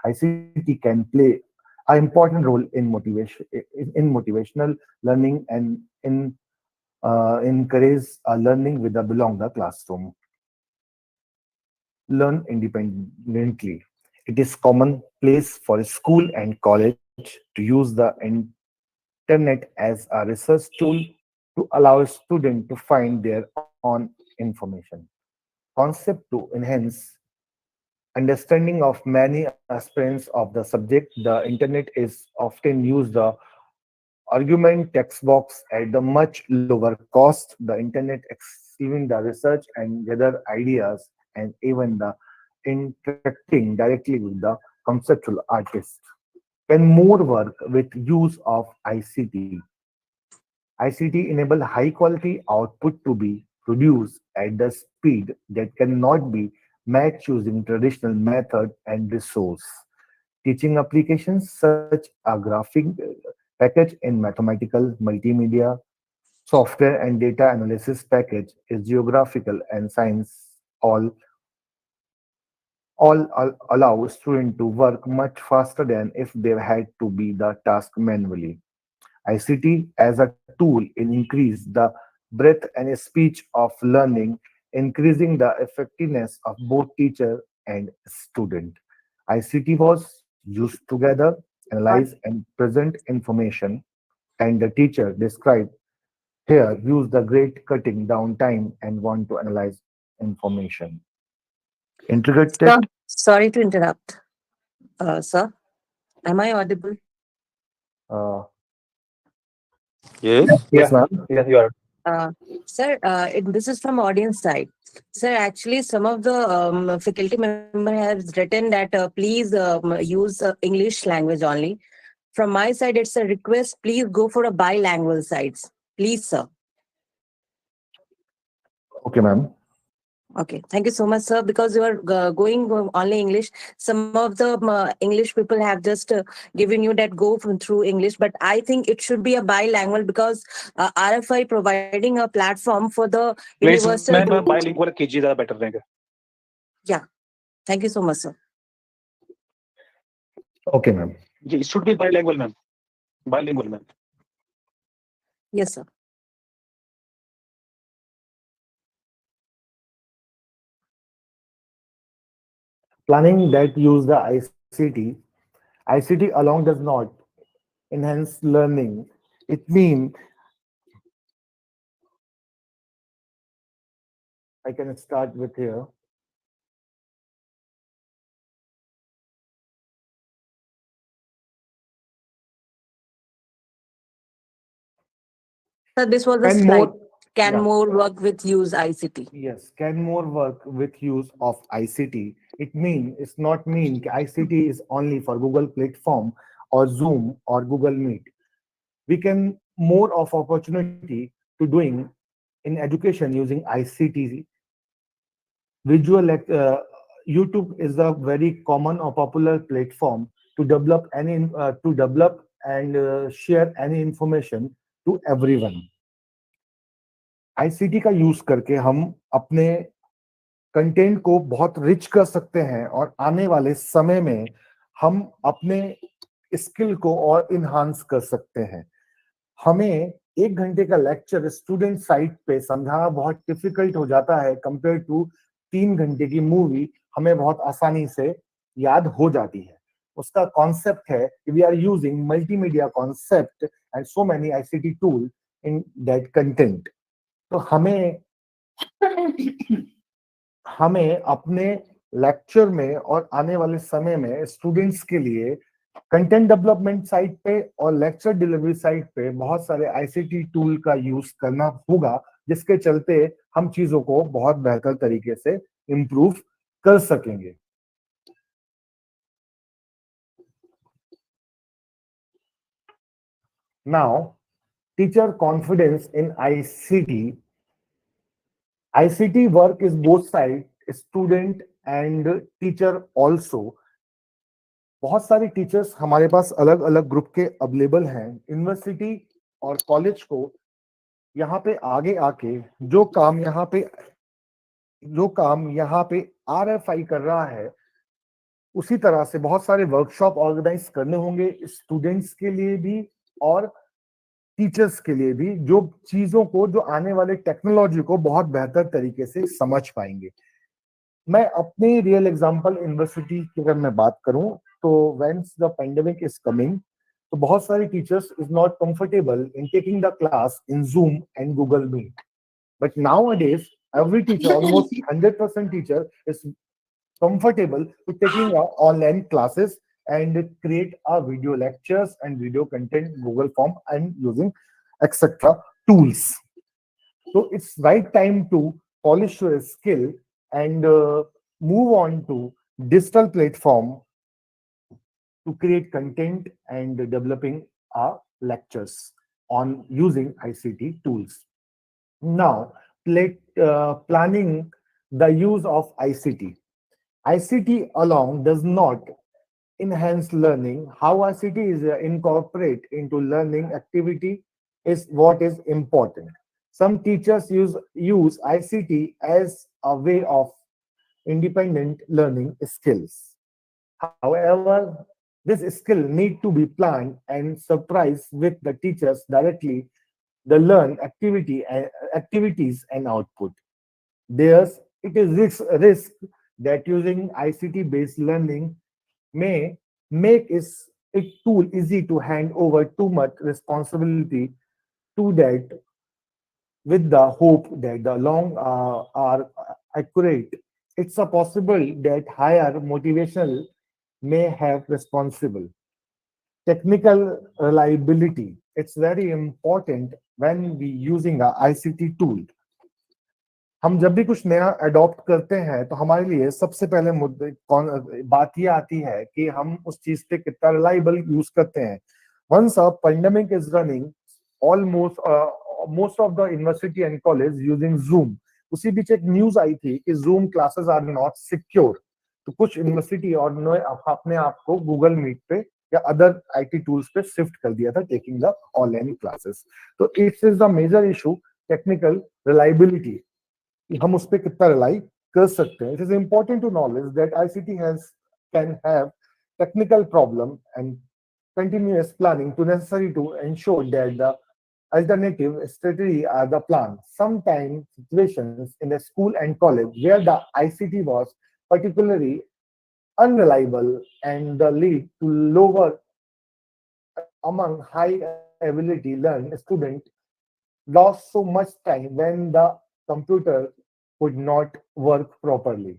ICT can play an important role in motivational learning and in encourage learning with the belong the classroom. Learn independently. It is commonplace for a school and college to use the internet as a research tool to allow students to find their own information. Concept to enhance understanding of many aspects of the subject. The internet is often used the argument text box at the much lower cost. The internet exceeding the research and gather ideas, and even the interacting directly with the conceptual artist. Can more work with use of ICT. ICT enable high quality output to be produced at the speed that cannot be matched using traditional method and resource. Teaching applications such a graphic package in mathematical, multimedia, software and data analysis package is geographical and science all allow students to work much faster than if they had to be the task manually. ICT as a tool in increase the breadth and speech of learning, increasing the effectiveness of both teacher and student. ICT was used together, analyze and present information, and the teacher described here use the great cutting down time and want to analyze information. Sir, Integrated, sorry to interrupt. Sir, am I audible? uh, Yes. yes, ma'am. Yes, you are. Sir, this is from audience side. Sir, actually, some of the faculty member has written that please use English language only. From my side, it's a request. Please go for a bilingual sites. Please, sir. Okay, ma'am. Okay, thank you so much, sir. Because you are going only English. Some of the English people have just given you that go from through English, but I think it should be a bilingual because RFI providing a platform for the Please, universal. Ma'am bilingual कीजिए ज़्यादा better रहेगा. Yeah, thank you so much, sir. Okay, ma'am. It should be bilingual, ma'am. Bilingual, ma'am. Yes, sir. Planning that use the ICT. ICT alone does not enhance learning. It means I can start with here. So this was a Can slide. more, Can yeah, more work with use ICT? yes, can more work with use of ICT? It's not mean ICT is only for Google platform or Zoom or Google Meet. We can more of opportunity to doing in education using ICT. YouTube is a very common or popular platform to develop and share any information to everyone. ICT का use करके हम अपने content को बहुत rich कर सकते हैं और आने वाले समय में हम अपने स्किल को और इन्हांस कर सकते हैं। हमें 1 घंटे का लेक्चर स्टूडेंट साइट पे समझाना बहुत डिफिकल्ट हो जाता है कंपेयर टू 3 घंटे की मूवी हमें बहुत आसानी से याद हो जाती है। उसका कॉन्सेप्ट है कि we are using multimedia concept and so many ICT tool in that content. तो हमें अपने लेक्चर में और आने वाले समय में स्टूडेंट्स के लिए कंटेंट डेवलपमेंट साइट पे और लेक्चर डिलीवरी साइट पे बहुत सारे आईसीटी टूल का यूज करना होगा, जिसके चलते हम चीजों को बहुत बेहतर तरीके से इम्प्रूव कर सकेंगे। Now, teacher confidence in ICT. ICT work is both side, student and teacher also. बहुत सारे टीचर्स हमारे पास अलग अलग ग्रुप के अवेलेबल हैं। यूनिवर्सिटी और कॉलेज को यहाँ पे आगे आके जो काम यहाँ पे RFI कर रहा है, उसी तरह से बहुत सारे वर्कशॉप ऑर्गेनाइज करने होंगे स्टूडेंट्स के लिए भी और टीचर्स के लिए भी, जो आने वाले टेक्नोलॉजी को बहुत बेहतर तरीके से समझ पाएंगे। मैं अपने रियल एग्जांपल यूनिवर्सिटी की अगर मैं बात करूं तो whence the pandemic is coming, तो बहुत सारे teachers is not comfortable in taking the class in Zoom and Google Meet, but nowadays every teacher, almost 100% teacher is comfortable to taking online classes and create video lectures and video content Google form and using etc tools. So it's right time to polish your skill and move on to digital platform to create content and developing lectures on using ICT tools. Now, planning the use of ICT. ICT alone does not enhance learning. How ICT is incorporate into learning activity is what is important. Some teachers use ICT as a way of independent learning skills. However, this skill need to be planned and surprise with the teachers directly the learn activities and output. It is risk that using ICT based learning may make it too easy to hand over too much responsibility to that, with the hope that the long are accurate. It's a possible that higher motivational may have responsible. Technical reliability. It's very important when we using a ICT tool. हम जब भी कुछ नया adopt करते हैं तो हमारे लिए सबसे पहले बात ये आती है कि हम उस चीज पे कितना रिलायबल यूज करते हैं। Once a pandemic is running, most of the university and college using Zoom. उसी बीच एक न्यूज आई थी कि Zoom classes are not secure, तो कुछ यूनिवर्सिटी और अपने आप को गूगल मीट पे या अदर आईटी टूल्स पे शिफ्ट कर दिया था टेकिंग द ऑनलाइन क्लासेस। तो it's is the major issue, technical reliability, हम उस पर कितना रिलाई कर सकते हैं। It is important to knowledge that ICT can have technical problem and continuous planning to necessary to ensure that the alternative strategy are the plan. Sometimes situations in the school and college where the ICT was particularly unreliable and the lead to lower among high ability learn student lost so much time when the computer could not work properly.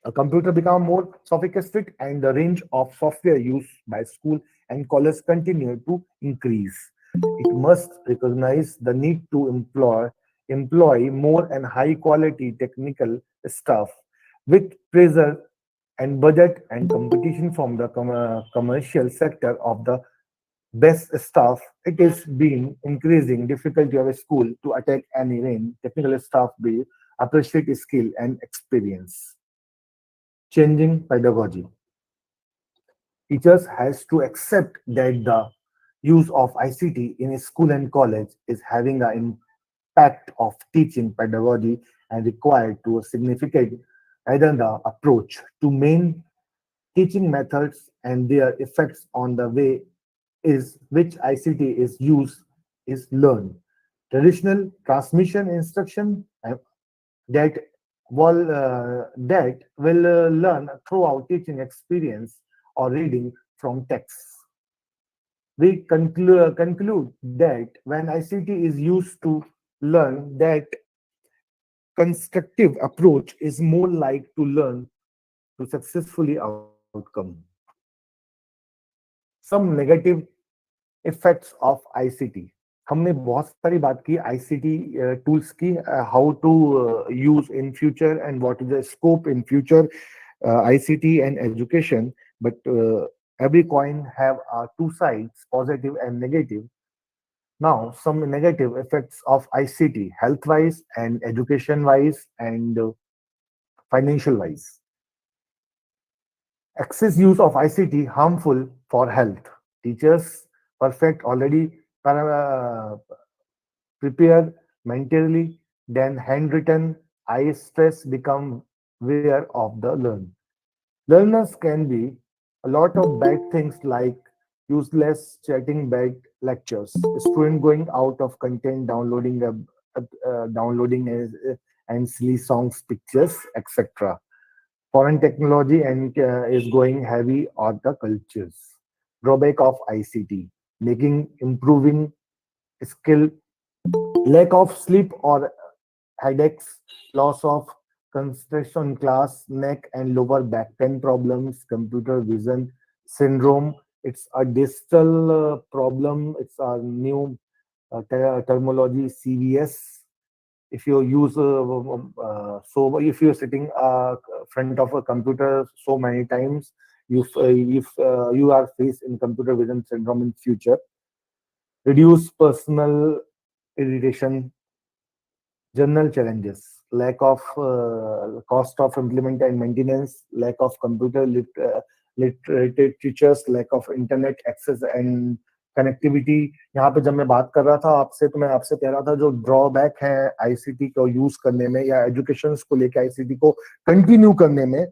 A computer became more sophisticated and the range of software used by school and college continued to increase. It must recognize the need to employ more and high quality technical staff with pressure and budget and competition from the commercial sector of the best staff. It is been increasing difficulty of a school to attack any range. Technical staff be appreciate skill and experience. Changing pedagogy. Teachers has to accept that the use of ICT in a school and college is having an impact of teaching pedagogy and required to a significant either the approach to main teaching methods and their effects on the way is which ICT is used is learned. Traditional transmission instruction that will learn throughout teaching experience or reading from texts. We conclude that when ICT is used to learn, that constructive approach is more like to learn to successfully outcome. Some negative effects of ICT. हमने बहुत सारी बात की ICT tools की, how to use in future and what is the scope in future ICT and education, but every coin have two sides, positive and negative. Now, some negative effects of ICT, health-wise and education-wise and financial-wise. Excess use of ICT harmful for health. Teachers perfect already prepare mentally, then handwritten, eye stress become aware of the learn. Learners can be a lot of bad things like useless chatting bad lectures, student going out of content, downloading and silly songs, pictures, etc. Foreign technology and is going heavy on the cultures. Drawback of ICT, making improving skill, lack of sleep or headaches, loss of concentration in class, neck and lower back pain problems, computer vision syndrome. It's a distal problem. It's a new terminology, CVS. If you use so if you're sitting front of a computer so many times, if you are faced in computer vision syndrome in future. Reduce personal irritation, general challenges, lack of cost of implement and maintenance, lack of computer literate teachers, lack of internet access and connectivity. यहाँ पे जब मैं बात कर रहा था आपसे, तो मैं आपसे कह रहा था जो ड्रॉबैक है आईसीटी को यूज करने में या एजुकेशन को लेके आईसीटी को कंटिन्यू करने में,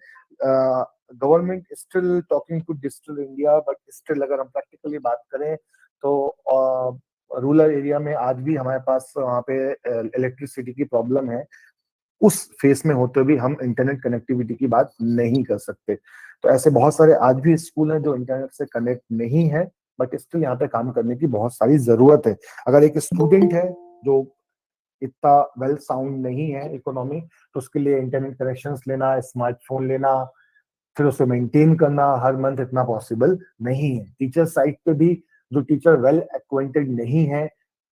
government still talking to digital India, but still अगर हम प्रैक्टिकली बात करें तो रूरल एरिया में आज भी हमारे पास वहाँ पे इलेक्ट्रिसिटी की प्रॉब्लम है. उस फेस में होते भी हम इंटरनेट कनेक्टिविटी की बात नहीं कर सकते. तो ऐसे बहुत सारे आज भी स्कूल हैं जो इंटरनेट से कनेक्ट नहीं है, बट स्टिल यहाँ पे काम करने की बहुत सारी जरूरत है. अगर एक स्टूडेंट है जो इतना वेल साउंड नहीं है इकोनॉमी, तो उसके लिए इंटरनेट कनेक्शंस लेना, स्मार्टफोन लेना, फिर उसे मेंटेन करना हर मंथ इतना पॉसिबल नहीं है. टीचर साइड पे भी जो टीचर वेल एक्वेंटेड नहीं है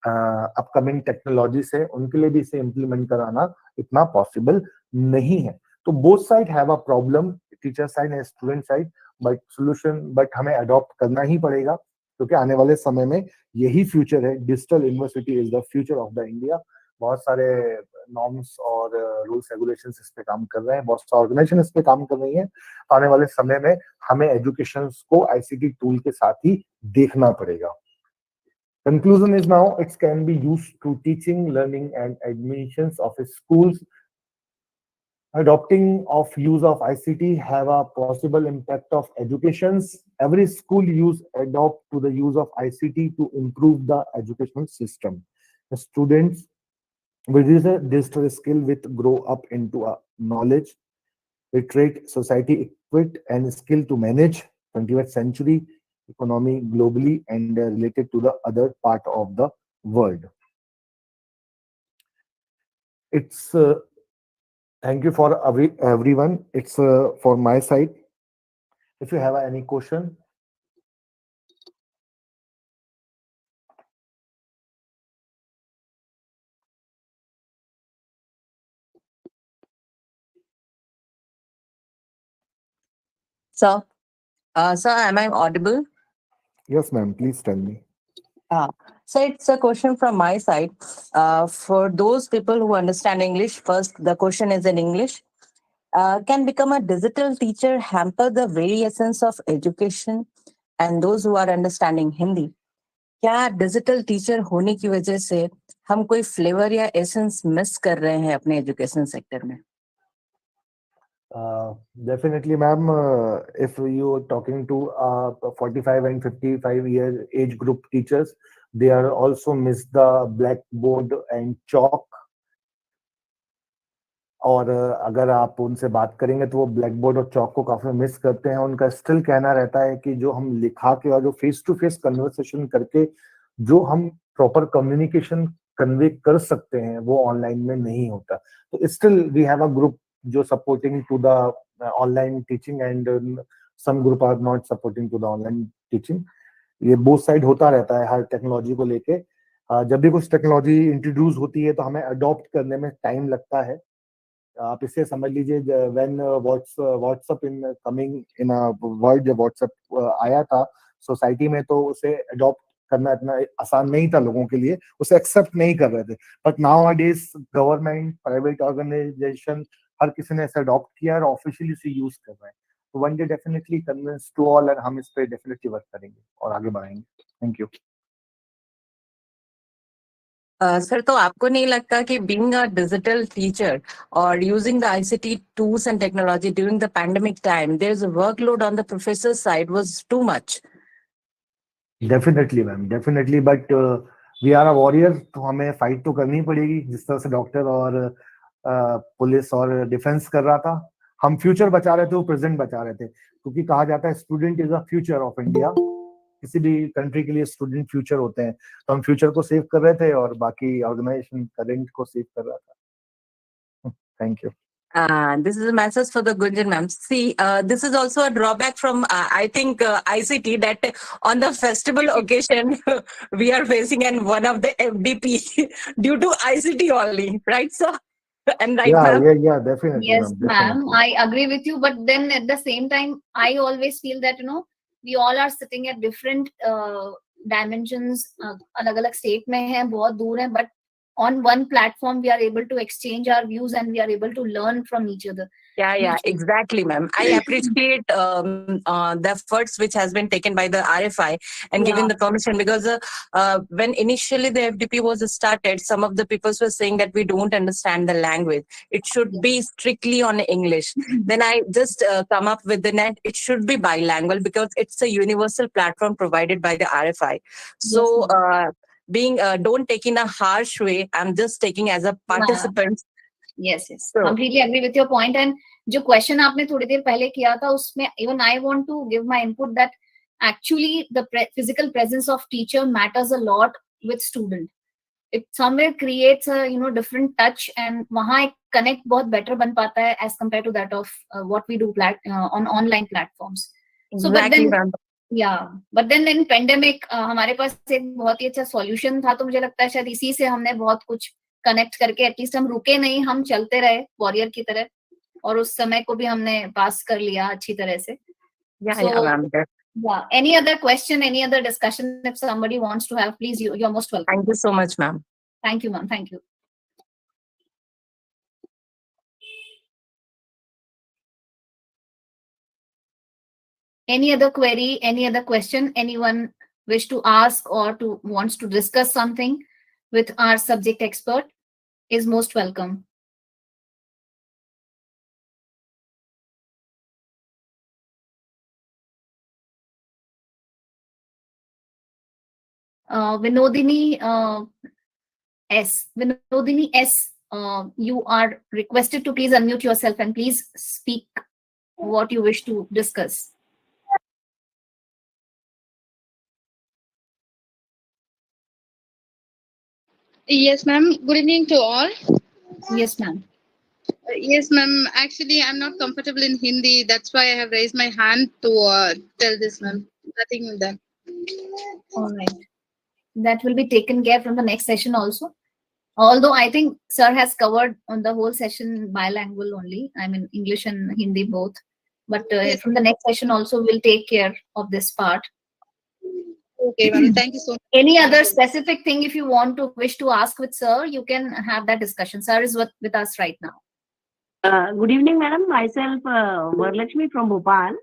अपकमिंग टेक्नोलॉजी से, उनके लिए भी इसे इम्प्लीमेंट कराना इतना पॉसिबल नहीं है. तो both side have a problem, teacher side and student side, but हमें अडॉप्ट करना ही पड़ेगा क्योंकि आने वाले समय में यही फ्यूचर है. Digital university is the future of the India. बहुत सारे नॉर्म्स और रूल्स रेगुलेशंस इस पे काम कर रहे हैं, बहुत सारे ऑर्गेनाइजेशन इस पे काम कर रही हैं. आने वाले समय में हमें एजुकेशन को आईसीटी टूल के साथ ही देखना पड़ेगा. Conclusion is now it can be used to teaching, learning and admissions of schools. Adopting of use of ICT have a possible impact of educations. Every school adopt to the use of ICT to improve the education system. The students with this digital skill with grow up into a knowledge, literate society equipped and skill to manage 21st century economy globally and related to the other part of the world. It's Thank you for everyone. It's for my side. If you have any question, So, sir, am I audible? yes, ma'am. Please tell me. Ah, so it's a question from my side. For those people who understand English, first the question is in English. Can become a digital teacher hamper the very essence of education? And those who are understanding Hindi, क्या digital teacher होने की वजह से हम कोई flavour या essence miss कर रहे हैं अपने एजुकेशन सेक्टर में? Definitely, ma'am. If you are talking to 45 and 55-year age group teachers, they are also miss the blackboard and chalk. और अगर आप उनसे बात करेंगे तो वो ब्लैक बोर्ड और चौक को काफी मिस करते हैं। उनका स्टिल कहना रहता है कि जो हम लिखा के और जो फेस टू फेस कन्वर्सेशन करके जो हम प्रॉपर कम्युनिकेशन कन्वे कर सकते हैं वो ऑनलाइन में नहीं होता। तो still we have a group जो supporting to the online teaching and some group are not supporting to the online teaching. ये बोथ साइड होता रहता है हर टेक्नोलॉजी को लेके। जब भी कुछ टेक्नोलॉजी इंट्रोड्यूस होती है तो हमें अडॉप्ट करने में टाइम लगता है। आप इसे समझ लीजिए when WhatsApp in coming in world, जब व्हाट्सएप आया था सोसाइटी में तो उसे अडॉप्ट करना इतना आसान नहीं था लोगों के लिए, उसे एक्सेप्ट नहीं कर रहे थे। But nowadays government, private organisation, हर किसी ने इसे अडॉप्ट किया और ऑफिशियली इसे यूज कर रहे हैं। तो one day definitely convince to all and हम इस पे डेफिनेटली वर्क करेंगे और आगे बढ़ाएंगे। Thank you. सर, तो आपको नहीं लगता कि being a digital teacher or using the ICT tools and technology during the pandemic time, there's a workload on the professor's side was too much? Definitely ma'am, definitely, but we are a warrior, तो हमें fight तो करनी पड़ेगी जिस तरह से doctor और police और डिफेंस कर रहा था। हम फ्यूचर बचा रहे थे, वो प्रेजेंट बचा रहे थे, क्योंकि कहा जाता है student is a future of India. किसी भी कंट्री के लिए स्टूडेंट फ्यूचर होते हैं, तो हम फ्यूचर को सेव कर रहे थे और बाकी ऑर्गेनाइजेशन करेंट को सेव कर रहा था। Thank you. This is a message for the Gunjan ma'am. See, this is also a drawback from, I think, ICT, that on the festival occasion, we are facing one of the FDP due to ICT only, right, sir? And right, ma'am? Yeah, definitely. Yes, ma'am, ma'am, definitely. I agree with you. But then at the same time, I always feel that, we all are sitting at different dimensions, अलग-अलग state में हैं, बहुत दूर हैं, but on one platform, we are able to exchange our views and we are able to learn from each other. Yeah, exactly, ma'am. I appreciate the efforts which has been taken by the RFI and given the permission, because when initially the FDP was started, some of the people were saying that we don't understand the language. It should be strictly on English. Then I just come up with the net. It should be bilingual because it's a universal platform provided by the RFI. So being don't take in a harsh way. I'm just taking as a participant. Yes, completely agree with your point. And जो question आपने थोड़ी देर पहले किया था उसमें even I want to give my input that actually the physical presence of teacher matters a lot with student. It somewhere creates a different touch and वहाँ एक connect बहुत better बन पाता है as compared to that of what we do on online platforms. So Exactly, but then in pandemic हमारे पास एक बहुत ही अच्छा solution था, तो मुझे लगता है शायद इसी से हमने बहुत कुछ कनेक्ट करके एटलीस्ट हम रुके नहीं, हम चलते रहे वॉरियर की तरह और उस समय को भी हमने पास कर लिया अच्छी तरह से। Any other question, any other discussion if somebody wants to have, please, you're most welcome. Thank you so much, ma'am. Thank you, ma'am. Thank you. Any other query, any other question, anyone wish to ask or wants to discuss something with our subject expert is most welcome. Vinodini S, you are requested to please unmute yourself and please speak what you wish to discuss. Yes, ma'am. Good evening to all. Yes, ma'am. Yes, ma'am. Actually, I'm not comfortable in Hindi. That's why I have raised my hand to tell this, ma'am. Nothing with that. All right. That will be taken care from the next session also. Although I think sir has covered on the whole session bilingual only. I mean English and Hindi both. But Yes. from the next session also we'll take care of this part. Okay, ma'am. Thank you so much. Any other specific thing if you want to wish to ask with sir, you can have that discussion. Sir is with us right now. Good evening, madam. Myself, Varlakshmi from Bhopal.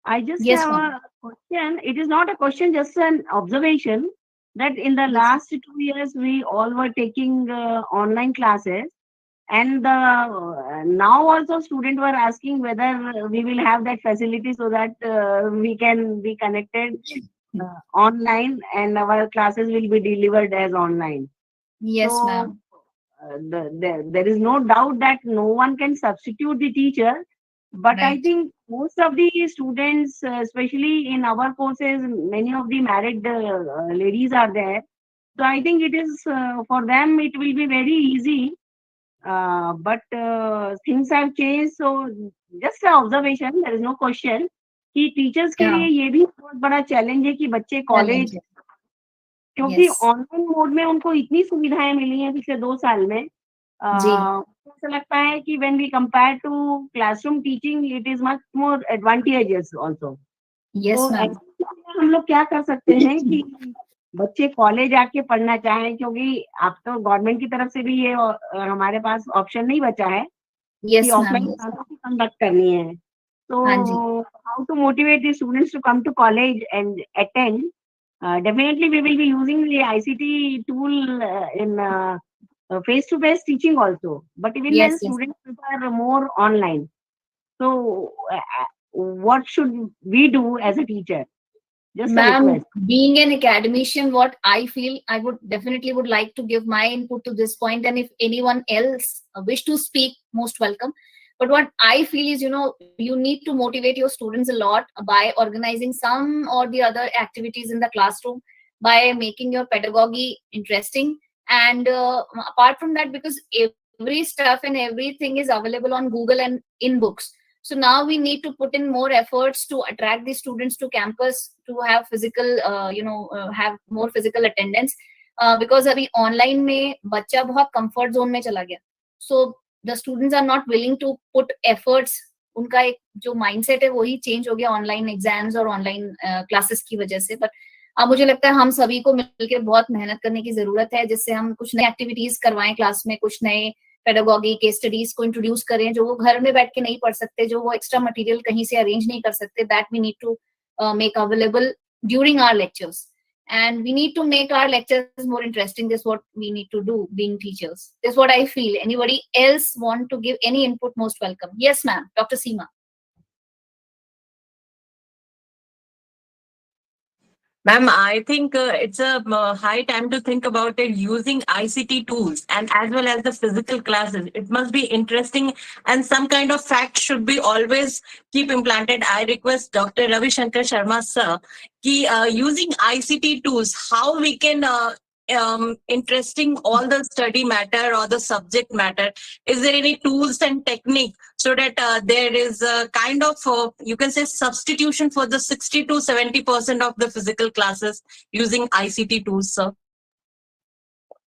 I just Yes, have ma'am. a question. It is not a question, just an observation that in the Yes. last 2 years, we all were taking online classes. And now also students were asking whether we will have that facility so that we can be connected online and our classes will be delivered as online. Yes, So ma'am. there is no doubt that no one can substitute the teacher, but I Right. think most of the students, especially in our courses, many of the married ladies are there. So I think it is for them it will be very easy. But things have changed. So just an observation, there is no question कि teachers के Yeah. लिए ये भी बहुत बड़ा challenge है कि बच्चे कॉलेज Challenge. क्योंकि Yes. ऑनलाइन मोड में उनको इतनी सुविधाएं मिली हैं पिछले 2 साल में जी. ऐसा लगता है कि when we compare to classroom teaching it is much more advantages also. Yes, तो ma'am. ऐसे हम लोग क्या कर सकते हैं कि बच्चे कॉलेज आके पढ़ना चाहें क्योंकि अब तो गवर्नमेंट की तरफ से भी ये हमारे पास ऑप्शन नहीं बचा है Yes, कि ma'am. Offline Yes. क्लासेस ही कंडक्ट करनी है। हाँ जी. So how to motivate the students to come to college and attend? Definitely, we will be using the ICT tool in face-to-face teaching also. But even Yes, then, yes. students prefer more online. So, what should we do as a teacher? Just a Ma'am, request. being an academician, what I feel, I would definitely would like to give my input to this point, and if anyone else wish to speak, most welcome. But what I feel is, you need to motivate your students a lot by organizing some or the other activities in the classroom, by making your pedagogy interesting, and apart from that, because every stuff and everything is available on Google and in books. So now we need to put in more efforts to attract the students to campus to have physical, have more physical attendance. Because अभी online में बच्चा बहुत comfort zone में चला गया. So the students are not willing to put efforts. उनका एक जो mindset है वही change हो गया online exams और online classes की वजह से. But अब मुझे लगता है हम सभी को मिलकर बहुत मेहनत करने की जरूरत है जिससे हम कुछ नए एक्टिविटीज करवाएं क्लास में, कुछ नए पेडागॉगी के स्टडीज को इंट्रोड्यूस करें जो वो घर में बैठ के नहीं पढ़ सकते, जो वो एक्स्ट्रा मटेरियल कहीं से अरेंज नहीं कर सकते, that we need to make available during our lectures, and we need to make our lectures more interesting. This is what we need to do being teachers. This is what I feel. Anybody else want to give any input, most welcome. Yes, ma'am. Dr. Seema. Ma'am, I think it's a high time to think about it using ICT tools and as well as the physical classes. It must be interesting and some kind of fact should be always keep implanted. I request Dr. Ravi Shankar Sharma sir, ki, using ICT tools, how we can interesting all the study matter or the subject matter. Is there any tools and technique so that there is a kind of you can say substitution for the 60 to 70% of the physical classes using ICT tools, sir?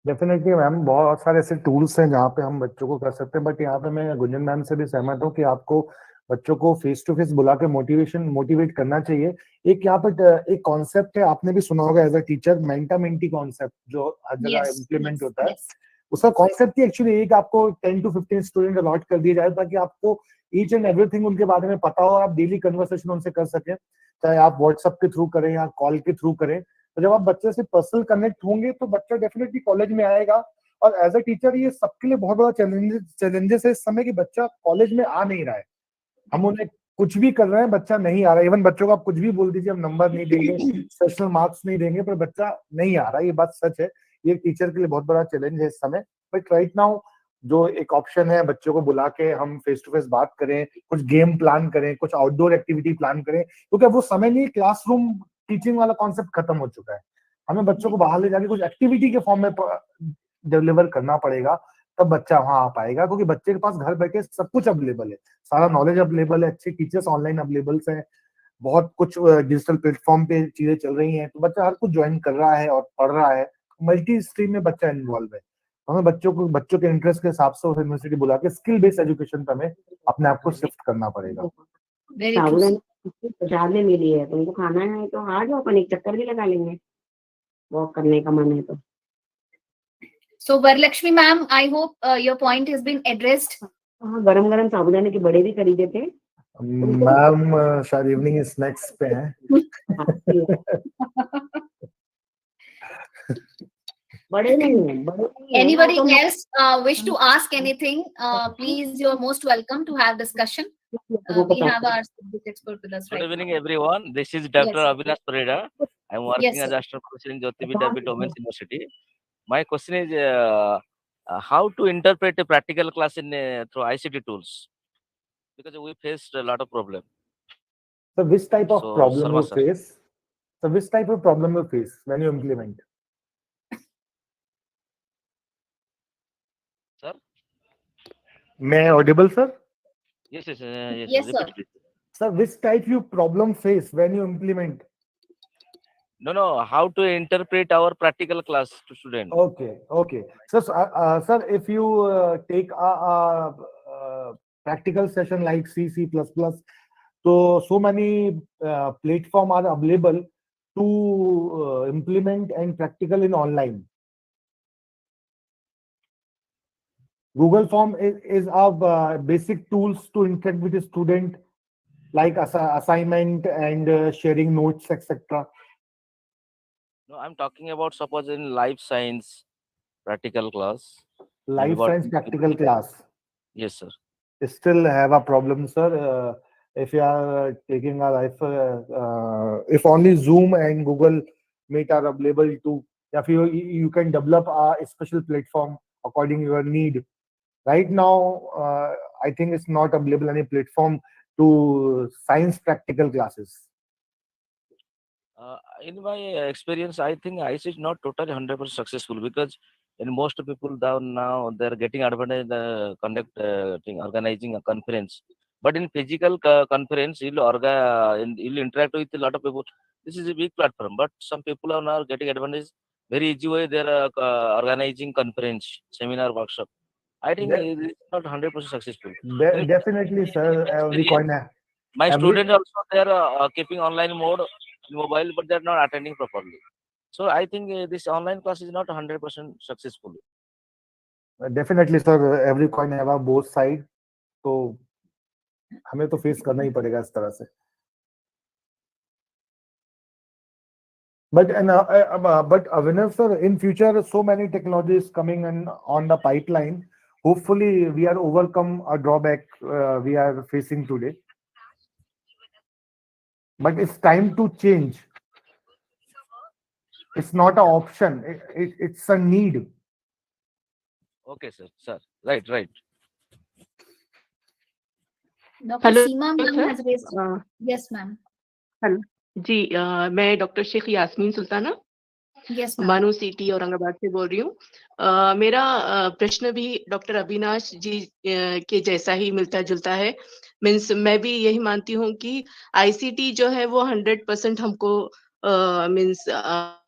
Definitely ma'am, बहुत सारे ऐसे tools हैं जहाँ पे हम बच्चों को कर सकते हैं, बट यहाँ पे मैं गुंजन मैम से भी सहमत हूँ कि आपको बच्चों को फेस टू फेस बुला के मोटिवेट करना चाहिए। एक यहाँ पर एक कॉन्सेप्ट है, आपने भी सुना होगा as a teacher, mentor mentee concept, जो हर जगह इम्प्लीमेंट होता है। उसका कॉन्सेप्ट ही एक्चुअली एक आपको 10 to 15 स्टूडेंट अलॉट कर दिए जाए ताकि आपको ईच एंड एवरीथिंग उनके बारे में पता हो, आप डेली कन्वर्सेशन उनसे कर सकें, चाहे आप व्हाट्सएप के थ्रू करें या कॉल के थ्रू करें। तो जब आप बच्चे से पर्सनल कनेक्ट होंगे तो बच्चा डेफिनेटली कॉलेज में आएगा। और एज अ टीचर ये सबके लिए बहुत बड़ा चैलेंजेस है इस समय कि बच्चा कॉलेज में आ नहीं रहा है। हम उन्हें कुछ भी कर रहे हैं, बच्चा नहीं आ रहा है। इवन बच्चों को आप कुछ भी बोल दीजिए, हम नंबर नहीं देंगे, स्पेशल मार्क्स नहीं देंगे, पर बच्चा नहीं आ रहा है। ये बात सच है, ये टीचर के लिए बहुत बड़ा चैलेंज है इस समय। बट राइट नाउ जो एक ऑप्शन है, बच्चों को बुला के हम फेस टू फेस बात करें, कुछ गेम प्लान करें, कुछ आउटडोर एक्टिविटी प्लान करें, क्योंकि वो समय नहीं, क्लासरूम टीचिंग वाला कॉन्सेप्ट खत्म हो चुका है। हमें बच्चों को बाहर ले जाके कुछ एक्टिविटी के फॉर्म में डिलीवर करना पड़ेगा तब बच्चा वहां आ पाएगा, क्योंकि बच्चे के पास घर बैठे सब कुछ अवेलेबल है, सारा नॉलेज अवेलेबल है, अच्छे टीचर्स ऑनलाइन अवेलेबल है, बहुत कुछ डिजिटल प्लेटफॉर्म पे चीजें चल रही हैं, तो बच्चा हर कुछ ज्वाइन कर रहा है और पढ़ रहा है, मल्टी स्ट्रीम में बच्चा इन्वॉल्व है। हमें बच्चों के इंटरेस्ट के हिसाब से यूनिवर्सिटी बुला के स्किल बेस्ड एजुकेशन पे हमें अपने आप को शिफ्ट करना पड़ेगा। प्रसाद में मिली है, तुमको खाना है तो आ जाओ, अपन एक चक्कर भी लगा लेंगे, वॉक करने का मन है तो। So Varalakshmi ma'am, I hope your point has been addressed. हाँ, गरम गरम साबुदाने के बड़े भी खरीदे थे। मैम शायद इवनिंग स्नैक्स पे हैं। बड़े नहीं है, बड़े नहीं है। Anybody else wish to ask anything? Please, you're most welcome to have discussion. We have our subject expert with us Good right evening, now. everyone. This is Dr. Yes. Avinash Pareda. I'm working Yes, as sir. Assistant Professor in Jyoti Vidyapith Women's University. My question is how to interpret a practical class in through ICT tools, because we faced a lot of problem. So which type of So, problem Sarma you sir. face? So which type of problem you face when you implement? Sir? May I audible, sir? Yes, yes, Yes, sir. repeat, please. Sir, which type you problem face when you implement? No, how to interpret our practical class to students. Okay. So, sir, if you take a practical session like C++, so many platform are available to implement and practical in online. Google Form is our basic tools to interact with the student, like assignment and sharing notes, etc. No, I'm talking about suppose in life science practical class. maybe Life about science practical class. Yes, sir. Still have a problem, sir. If you are taking a life, if only Zoom and Google Meet are available to, if you can develop a special platform according to your need. Right now, I think it's not available any platform to science practical classes. In my experience, I think ICT is not totally 100% successful, because in most people down now they're getting advantage organizing a conference. But in physical conference, you'll interact with a lot of people. This is a big platform, but some people are now getting advantage very easy way. They're organizing conference, seminar, workshop. I think it's not 100% successful. Definitely, sir. Every coin, My every students also, they're keeping online mode in mobile, but they're not attending properly. So I think this online class is not 100% successful. definitely, sir. Every coin have a both side. तो हमें तो face करना ही पड़ेगा इस तरह से. But Avinash sir, in future, so many technologies coming in on the pipeline. Hopefully, we are overcome a drawback we are facing today. But it's time to change. It's not an option. It's a need. Okay, sir. Right. Dr. Hello, Seema ma'am sir. has raised. Yes, ma'am. Hello ji, मैं doctor Sheikh Yasmin Sultana Yes, ma'am. मानू city Aurangabad से बोल रही हूँ। मेरा प्रश्न भी doctor Avinash जी के जैसा ही मिलता जुलता है। मीन्स मैं भी यही मानती हूँ कि आईसीटी जो है वो 100% हमको मीन्स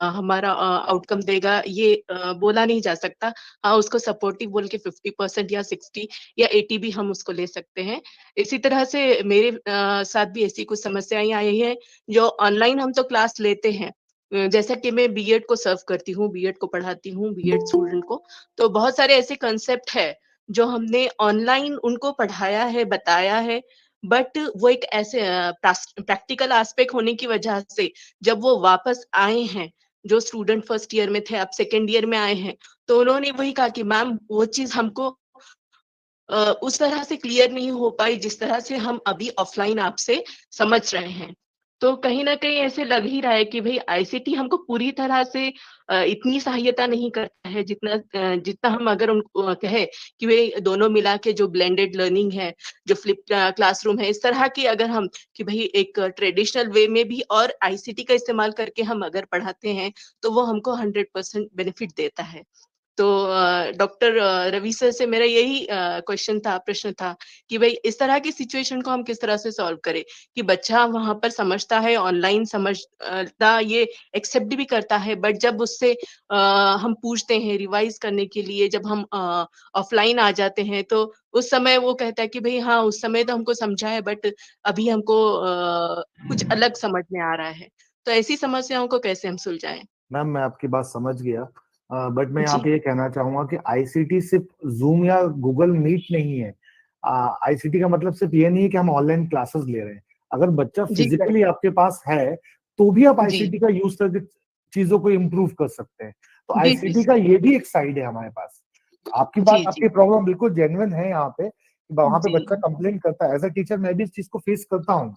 हमारा आउटकम देगा, ये बोला नहीं जा सकता। हाँ, उसको सपोर्टिव बोल के 50% या 60 या 80 भी हम उसको ले सकते हैं। इसी तरह से मेरे साथ भी ऐसी कुछ समस्याएं आई हैं, जो ऑनलाइन हम तो क्लास लेते हैं, जैसा कि मैं बीएड को सर्व करती हूँ, बीएड को पढ़ाती हूँ, बीएड स्टूडेंट को, तो बहुत सारे ऐसे कंसेप्ट है जो हमने ऑनलाइन उनको पढ़ाया है, बताया है, बट वो एक ऐसे प्रैक्टिकल एस्पेक्ट होने की वजह से जब वो वापस आए हैं, जो स्टूडेंट फर्स्ट ईयर में थे, अब सेकेंड ईयर में आए हैं, तो उन्होंने वही कहा कि मैम वो चीज हमको उस तरह से क्लियर नहीं हो पाई जिस तरह से हम अभी ऑफलाइन आपसे समझ रहे हैं। तो कहीं न कहीं ऐसे लग ही रहा है कि भई आईसीटी हमको पूरी तरह से इतनी सहायता नहीं करता है जितना हम अगर उनको कहें कि वे दोनों मिला के जो ब्लेंडेड लर्निंग है, जो फ्लिप क्लासरूम है, इस तरह की अगर हम कि भई एक ट्रेडिशनल वे में भी और आईसीटी का इस्तेमाल करके हम अगर पढ़ाते हैं, तो वो हमको 100% बेनिफिट देता है। तो डॉक्टर रवि सर से मेरा यही प्रश्न था कि भाई इस तरह की सिचुएशन को हम किस तरह से सॉल्व करें कि बच्चा वहां पर समझता है, ऑनलाइन समझता, ये एक्सेप्ट भी करता है, बट जब उससे हम पूछते हैं रिवाइज करने के लिए, जब हम ऑफलाइन आ जाते हैं तो उस समय वो कहता है कि भाई हाँ उस समय तो हमको समझा है, बट अभी हमको कुछ अलग समझ में आ रहा है। तो ऐसी समस्याओं को कैसे हम सुलझाएं? मैम मैं आपकी बात समझ गया, बट मैं यहाँ जी पे ये कहना चाहूंगा कि आईसीटी सिर्फ जूम या गूगल मीट नहीं है। आईसीटी का मतलब सिर्फ ये नहीं है कि हम ऑनलाइन क्लासेस ले रहे हैं। अगर बच्चा जी फिजिकली आपके पास है तो भी आप जी आईसीटी का यूज करके चीजों को इम्प्रूव कर सकते हैं। तो जी जी आईसीटी का ये भी एक साइड है हमारे पास। आपकी बात, जी आपकी प्रॉब्लम बिल्कुल जेन्युइन है यहाँ पे, वहां पे जी बच्चा कंप्लेन करता है। एज अ टीचर मैं भी इस चीज को फेस करता हूँ।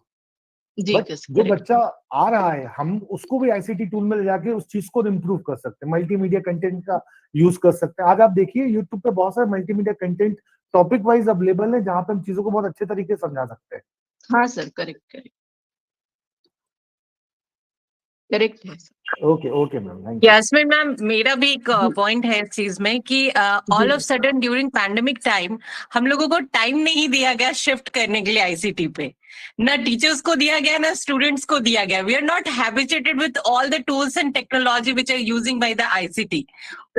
जी बट जो करेक्ट। बच्चा आ रहा है, हम उसको भी आईसीटी टूल में ले जाके उस चीज को इम्प्रूव कर सकते हैं। मल्टीमीडिया कंटेंट का यूज कर सकते हैं। आज आप देखिए यूट्यूब पे बहुत सारे multimedia content topic wise available है, जहां पे हम चीजों को बहुत अच्छे तरीके से समझा सकते हैं। हाँ सर, करेक्ट करेक्ट करेक्ट है sir. Okay okay ma'am, thank you. Yasmin ma'am, मेरा भी एक पॉइंट है इस चीज में कि all of sudden during pandemic time हम लोगों को टाइम नहीं दिया गया शिफ्ट करने के लिए आईसीटी पे। ना टीचर्स को दिया गया, ना स्टूडेंट्स को दिया गया। We are not habituated with all the tools and technology which are using by the ICT.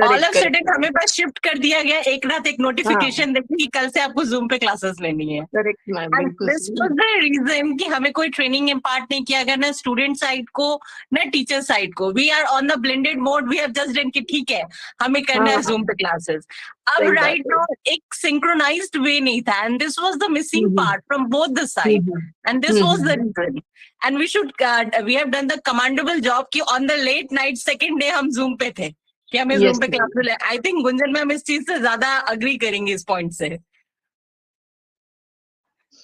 All of correct correct sudden हमें बस शिफ्ट कर दिया गया, एक रात एक हाँ नोटिफिकेशन देखी कि कल से आपको जूम पे क्लासेस लेनी है। करेक्ट मैम, एंड बिल्कुल दिस सही। वाज द रीजन कि हमें कोई ट्रेनिंग इम्पार्ट नहीं किया गया, ना स्टूडेंट साइड को ना टीचर साइड को। We are on the blended mode, we have just done कि ठीक है हमें हाँ करना है हाँ जूम पे क्लासेस। अब सही बात राइट है। नाउ एक सिंक्रोनाइज्ड वे नहीं था, and this was the missing hmm part from both the hmm side, hmm and this was the hmm reason. And we have done the commandable job कि on the late night second day हम Zoom पे थे कि हमें zoom yes पे class ले। I think Gunjan ma'am इस चीज से ज्यादा अग्री करेंगे इस पॉइंट से।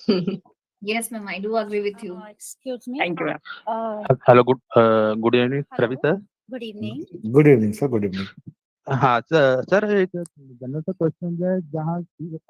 Ma'am. Yes, ma'am, I do agree with you. Excuse me. Thank you ma'am. Hello, good evening Ravi Hello. Sir. Good evening. Good evening sir, good evening. हाँ sir, एक general सा क्वेश्चन है, जहाँ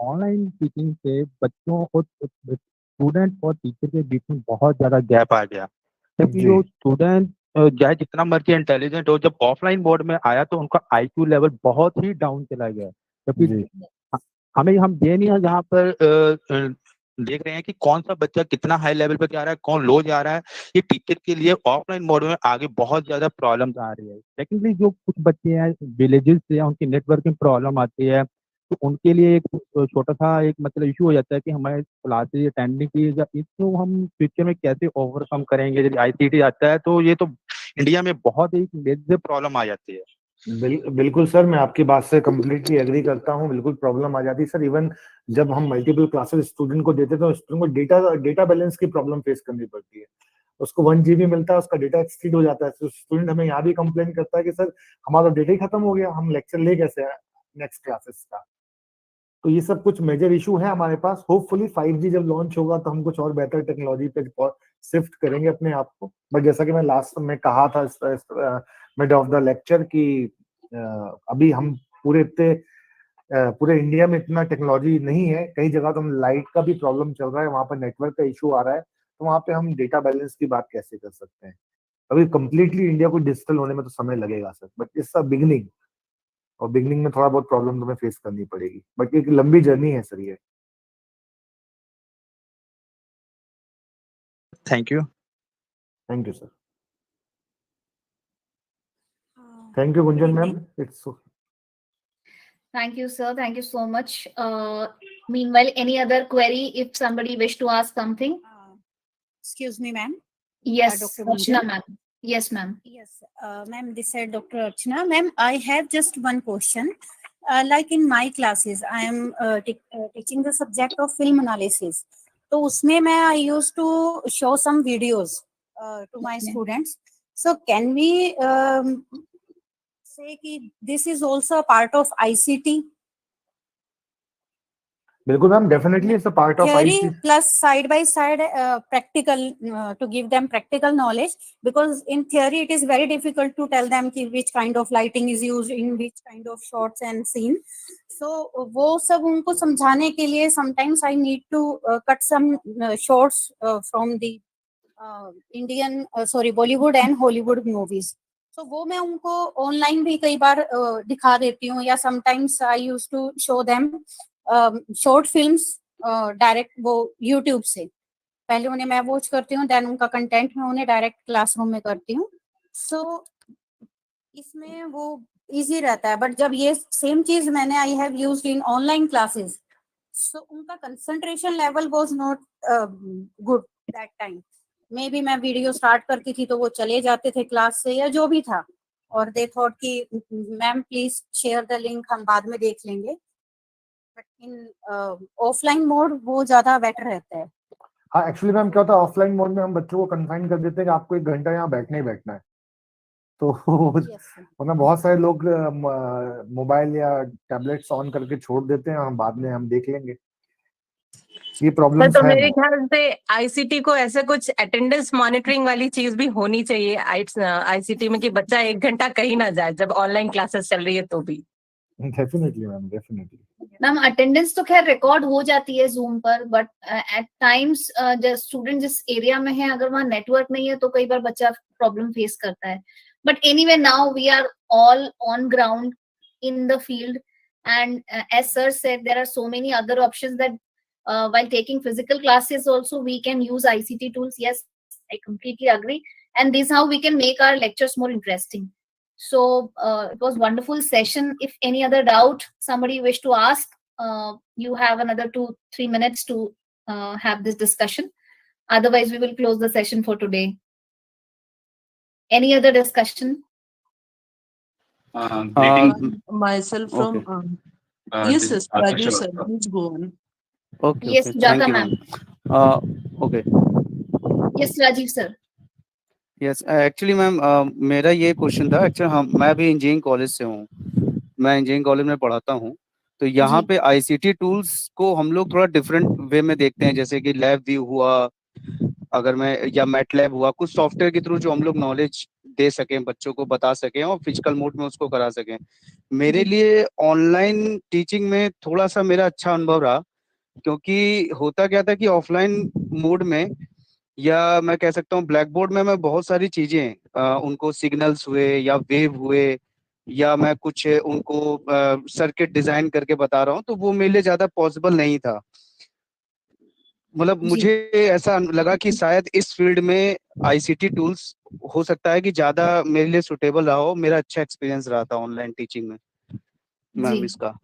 ऑनलाइन टीचिंग से बच्चों और student और teacher के बीच में बहुत ज्यादा गैप आ गया, क्योंकि जी जो स्टूडेंट चाहे जितना मर्जी इंटेलिजेंट हो, जब ऑफलाइन बोर्ड में आया तो उनका आईक्यू लेवल बहुत ही डाउन चला गया। क्योंकि जी हम ये नहीं है जहाँ पर देख रहे हैं कि कौन सा बच्चा कितना हाई लेवल पे जा रहा है, कौन लो जा रहा है। ये टीचर के लिए ऑफलाइन मोड में आगे बहुत ज्यादा प्रॉब्लम्स आ रही है। सेकेंडली, जो कुछ बच्चे हैं विलेजेस से, उनकी नेटवर्किंग प्रॉब्लम आती है, तो उनके लिए एक छोटा सा एक मतलब इशू हो जाता है कि हमारे क्लासेज अटेंड नहीं की, इसको हम फ्यूचर में कैसे ओवरकम करेंगे। यदि आईसीटी आता है तो ये तो इंडिया में बहुत ही मेजर प्रॉब्लम आ जाती है। बिल्कुल सर, मैं आपकी बात से कम्प्लीटली एग्री करता हूँ। बिल्कुल प्रॉब्लम आ जाती है सर। इवन जब हम मल्टीपल क्लासेस स्टूडेंट को देते हैं तो स्टूडेंट को डेटा बैलेंस की प्रॉब्लम फेस करनी पड़ती है। उसको 1 GB मिलता है, उसका डेटा एक्सीड हो जाता है, तो स्टूडेंट हमें यहाँ भी कंप्लेन करता है कि सर हमारा डेटा ही खत्म हो गया, हम लेक्चर ले कैसे नेक्स्ट क्लासेस का। तो ये सब कुछ मेजर इशू है हमारे पास। होपफुली 5G जब लॉन्च होगा तो हम कुछ और बेहतर टेक्नोलॉजी पे शिफ्ट करेंगे अपने आप को। बट जैसा कि मैं लास्ट में कहा था मिड ऑफ द लेक्चर कि अभी हम पूरे इंडिया में इतना टेक्नोलॉजी नहीं है। कई जगह तो हम लाइट का भी प्रॉब्लम चल रहा है, वहां पर नेटवर्क का इशू आ रहा है, तो वहां पे हम डेटा बैलेंस की बात कैसे कर सकते हैं। अभी कंप्लीटली इंडिया को डिजिटल होने में तो समय लगेगा sir, but it's a beginning, और बिगिनिंग में थोड़ा बहुत प्रॉब्लम तुम्हें फेस करनी पड़ेगी, बट एक लंबी जर्नी है सर ये। Thank you. Thank you sir. Thank you Good Gunjan ma'am. evening. It's Thank you, sir. Thank you so much. Meanwhile, any other query if somebody wish to ask something? Excuse me, ma'am. Yes, Dr. Archana Gunjan. ma'am. Yes, ma'am. Yes, ma'am. This is Dr. Archana. Ma'am, I have just one question. Like in my classes, I am teaching the subject of film analysis. तो उसमें मैं I used to show some videos to my students. So can we say कि this is also a part of ICT? बिल्कुल ma'am, definitely it's a part of Theory ICT. plus side by side practical to give them practical knowledge, because in theory it is very difficult to tell them ki which kind of lighting is used in which kind of shots and scene. So वो सब उनको समझाने के लिए sometimes I need to cut some shorts from the Bollywood and Hollywood movies. तो वो मैं उनको ऑनलाइन भी कई बार दिखा देती हूँ, या sometimes I use to show them short films direct वो यूट्यूब से। पहले उन्हें मैं वॉच करती हूँ, देन उनका कंटेंट मैं उन्हें डायरेक्ट क्लासरूम में करती हूँ। सो इसमें वो इजी रहता है। बट जब ये सेम चीज मैंने I have used in online classes, so उनका concentration level was not good that time. Maybe मैं वीडियो स्टार्ट करती थी तो वो चले जाते थे क्लास से या जो भी था, और दे थॉट कि ma'am please share the link, हम बाद में देख लेंगे। बट इन ऑफलाइन मोड वो ज्यादा बेटर रहता है। हाँ, एक्चुअली मैम क्या होता है, ऑफलाइन मोड में हम बच्चों को कन्फाइन कर देते हैं कि आपको 1 घंटा यहाँ बैठना ही बैठना है। तो वरना बहुत सारे लोग मोबाइल या टैबलेट्स ऑन करके छोड़ देते हैं, हम बाद में हम देख लेंगे। ये प्रॉब्लम्स तो है। मेरे ख्याल से आईसीटी को ऐसे कुछ अटेंडेंस मॉनिटरिंग वाली चीज भी होनी चाहिए आईसीटी में, कि बच्चा 1 घंटा कहीं ना जाए जब ऑनलाइन क्लासेस चल रही है तो भी। Definitely ma'am, definitely. Ma'am attendance तो खैर रिकॉर्ड हो जाती है जूम पर, बट एट टाइम्स स्टूडेंट जिस एरिया में है अगर वहाँ नेटवर्क नहीं है तो कई बार बच्चा प्रॉब्लम फेस करता है। But anyway now we are all on ground in the field, and as sir said there are so many other options that while taking physical classes also we can use ICT tools. Yes, I completely agree, and this is how we can make our lectures more interesting. So it was wonderful session. If any other doubt somebody wish to ask, you have another 2-3 minutes to have this discussion. Otherwise we will close the session for today. Any other discussion? Myself from yes, sir, Raju sir, please go on. Okay, Yes, okay. Sujata Thank you, ma'am. Okay. Yes, Rajiv sir. Yes actually ma'am मेरा ये question था। Actually मैं भी engineering college से हूँ, मैं engineering college में पढ़ाता हूँ। तो यहाँ पे आईसीटी टूल्स को हम लोग थोड़ा डिफरेंट वे में देखते हैं, जैसे कि लैब व्यू हुआ, अगर मैं या मैट लैब हुआ, कुछ सॉफ्टवेयर के थ्रू जो हम लोग नॉलेज दे सकें, बच्चों को बता सकें और फिजिकल मोड में उसको करा सकें। मेरे लिए ऑनलाइन टीचिंग में थोड़ा सा मेरा अच्छा अनुभव रहा, क्योंकि होता क्या था कि ऑफलाइन मोड में, या मैं कह सकता हूँ ब्लैक बोर्ड में, मैं बहुत सारी चीजें उनको सिग्नल्स हुए या वेव हुए या मैं कुछ उनको सर्किट डिजाइन करके बता रहा हूँ, तो वो मेरे लिए ज्यादा पॉसिबल नहीं था। मतलब मुझे ऐसा लगा कि शायद इस फील्ड में आईसीटी टूल्स हो सकता है कि ज्यादा मेरे लिए सुटेबल रहा हो। मेरा अच्छा एक्सपीरियंस रहा था ऑनलाइन टीचिंग में मैम इसका।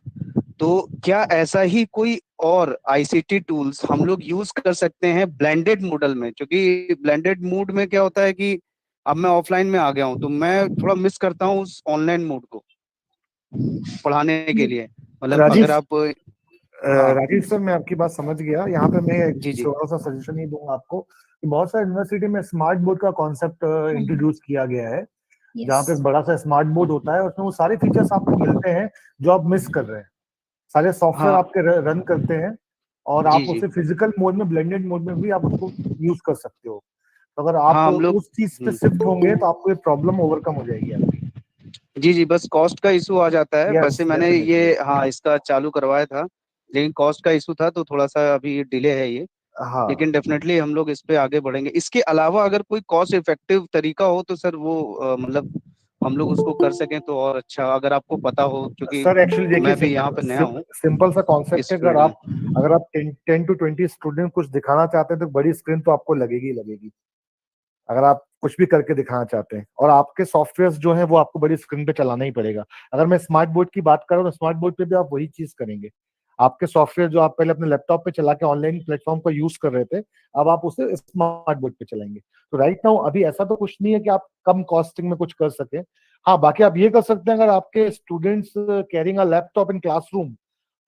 तो क्या ऐसा ही कोई और आईसीटी टूल्स हम लोग यूज कर सकते हैं ब्लेंडेड मॉडल में? क्योंकि ब्लेंडेड मोड में क्या होता है कि अब मैं ऑफलाइन में आ गया हूँ तो मैं थोड़ा मिस करता हूँ उस ऑनलाइन मोड को पढ़ाने के लिए। मतलब अगर आप राजीव सर, मैं आपकी बात समझ गया। यहाँ पे मैं एक छोटा सा सजेशन ही दूंगा आपको कि बहुत सारे यूनिवर्सिटी में स्मार्ट बोर्ड का कॉन्सेप्ट इंट्रोड्यूस किया गया है, जहाँ पे एक बड़ा सा स्मार्ट बोर्ड होता है, उसमें वो सारे फीचर्स आपको मिलते हैं जो आप मिस कर रहे हैं। सारे सॉफ्टवेयर आपके रन करते हैं और आप उसे फिजिकल मोड में, ब्लेंडेड मोड में भी आप उसको यूज कर सकते हो। तो अगर आप उस चीज पे शिफ्ट होंगे तो आपको ये प्रॉब्लम ओवरकम हो जाएगी आपकी। जी, बस कॉस्ट का इशू आ जाता है। वैसे मैंने ये इसका चालू करवाया था, लेकिन कॉस्ट का इशू था तो थोड़ा सा अभी डिले है ये। लेकिन डेफिनेटली हम लोग इस पे आगे बढ़ेंगे। इसके अलावा अगर कोई कॉस्ट इफेक्टिव तरीका हो तो सर वो मतलब हम लोग उसको कर सकें तो और अच्छा, अगर आपको पता हो, क्योंकि सर एक्चुअली देखिए मैं भी यहाँ पे नया हूँ। सिंपल सा कॉन्सेप्ट है। अगर आप 10 to 20 स्टूडेंट कुछ दिखाना चाहते हैं तो बड़ी स्क्रीन तो आपको लगेगी ही लगेगी, अगर आप कुछ भी करके दिखाना चाहते हैं। और आपके सॉफ्टवेयर जो है वो आपको बड़ी स्क्रीन पे चलाना ही पड़ेगा। अगर मैं स्मार्ट बोर्ड की बात कर रहा हूँ तो स्मार्ट बोर्ड पे भी आप वही चीज करेंगे। आपके सॉफ्टवेयर जो आप पहले अपने लैपटॉप पे चला के ऑनलाइन प्लेटफॉर्म का यूज कर रहे थे, अब आप उसे स्मार्ट बोर्ड पे चलाएंगे। तो राइट नाउ अभी ऐसा तो कुछ नहीं है कि आप कम कॉस्टिंग में कुछ कर सके। हाँ, बाकी आप ये कर सकते हैं, अगर आपके students carrying a laptop in classroom,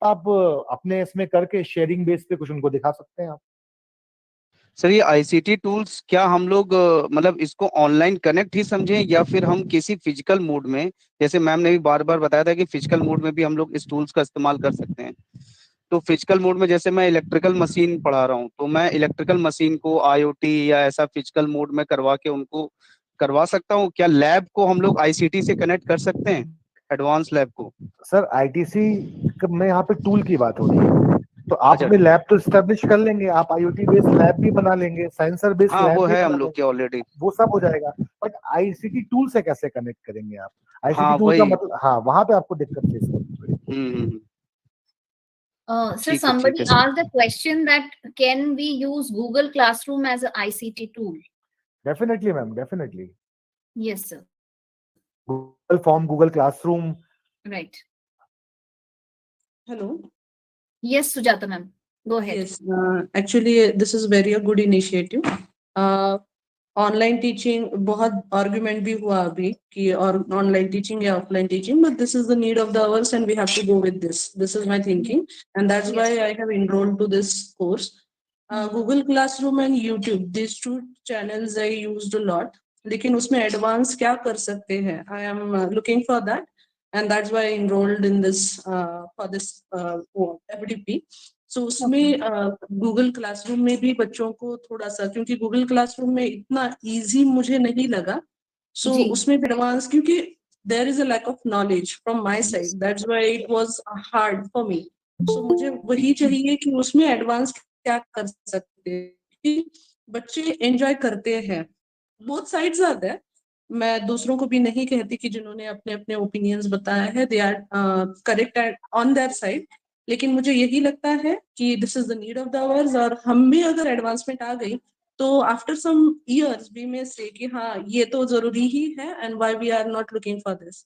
आप अपने इसमें करके शेयरिंग बेस पे कुछ उनको दिखा सकते हैं आप। सर ये आईसीटी टूल्स क्या हम लोग मतलब इसको ऑनलाइन कनेक्ट ही समझें, या फिर हम किसी फिजिकल मोड में, जैसे मैम ने भी बार बार बताया था कि फिजिकल मोड में भी हम लोग इस टूल्स का इस्तेमाल कर सकते हैं। तो फिजिकल मोड में जैसे मैं इलेक्ट्रिकल मशीन पढ़ा रहा हूँ तो मैं इलेक्ट्रिकल मशीन को आईओटी या ऐसा फिजिकल मोड में करवा के उनको करवा सकता हूँ। क्या लैब को हम लोग आईसीटी से कनेक्ट कर सकते हैं, एडवांस लैब को? सर आईटीसी में यहाँ पे टूल की बात हो रही है, तो आप अपने लैब तो स्टैब्लिश कर लेंगे, आप आईओटी बेस्ड लैब भी बना लेंगे, सेंसर बेस्ड लैब वो भी है बना हम लोग के ऑलरेडी, वो सब हो जाएगा। बट आईसीटी टूल से कैसे कनेक्ट करेंगे आप? आईसीटी हाँ टूल का वही। मतलब, हाँ वहां पे आपको दिक्कत फेस करनी पड़ेगी। हम्म। So ठीक है somebody ठीक है। asked the question that can we use Google Classroom as an ICT tool? Definitely ma'am, definitely. Yes, sir. Google form, Google classroom. Right. Hello. Yes, Sujata ma'am. Go ahead. Yes, actually, this is very a good initiative. Online teaching बहुत argument भी हुआ अभी कि और online teaching या offline teaching, but this is the need of the hours and we have to go with this is my thinking and that's why I have enrolled to this course. Google classroom and YouTube, this two channels I used a lot, लेकिन उसमें advance क्या कर सकते हैं, I am looking for that and that's why I enrolled in this for this FDP. So उसमें Google classroom में भी बच्चों को थोड़ा सा, क्योंकि गूगल क्लासरूम में इतना इजी मुझे नहीं लगा, सो उसमें भी एडवांस, क्योंकि there is a lack of knowledge from my side, that's why it was hard for me. So मुझे वही चाहिए कि उसमें एडवांस क्या कर सकते हैं कि बच्चे एंजॉय करते हैं. Both sides are there. मैं दूसरों को भी नहीं कहती कि जिन्होंने अपने अपने ओपिनियंस बताया है they are correct on their side, लेकिन मुझे यही लगता है कि this is the need of the hours, और हम भी अगर एडवांसमेंट आ गई तो आफ्टर सम इयर्स वी में से कि हाँ ये तो जरूरी ही है and why we are not looking for this.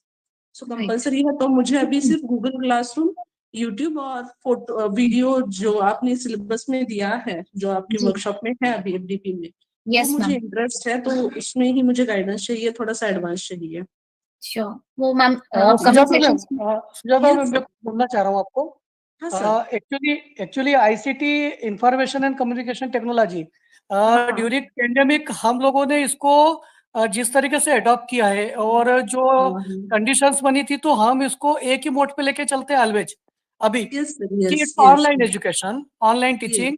So compulsory है. तो मुझे अभी सिर्फ गूगल क्लासरूम, यूट्यूब और फोटो वीडियो जो आपने सिलेबस में दिया है, जो आपके वर्कशॉप में है अभी FDP में, वो मुझे इंटरेस्ट है, तो उसमें ही मुझे गाइडेंस चाहिए, थोड़ा सा एडवांस चाहिए. Sure. वो ma'am Sujata ma'am, Sujata ma'am मैं बोलना चाह रहा हूँ आपको. हाँ sir. Actually ICT information and communication technology during pandemic हम लोगों ने इसको जिस तरीके से अडॉप्ट किया है और जो कंडीशंस बनी थी, तो हम इसको एक ही मोड पे लेके चलते हैं ऑलवेज अभी कि it's online education, online teaching,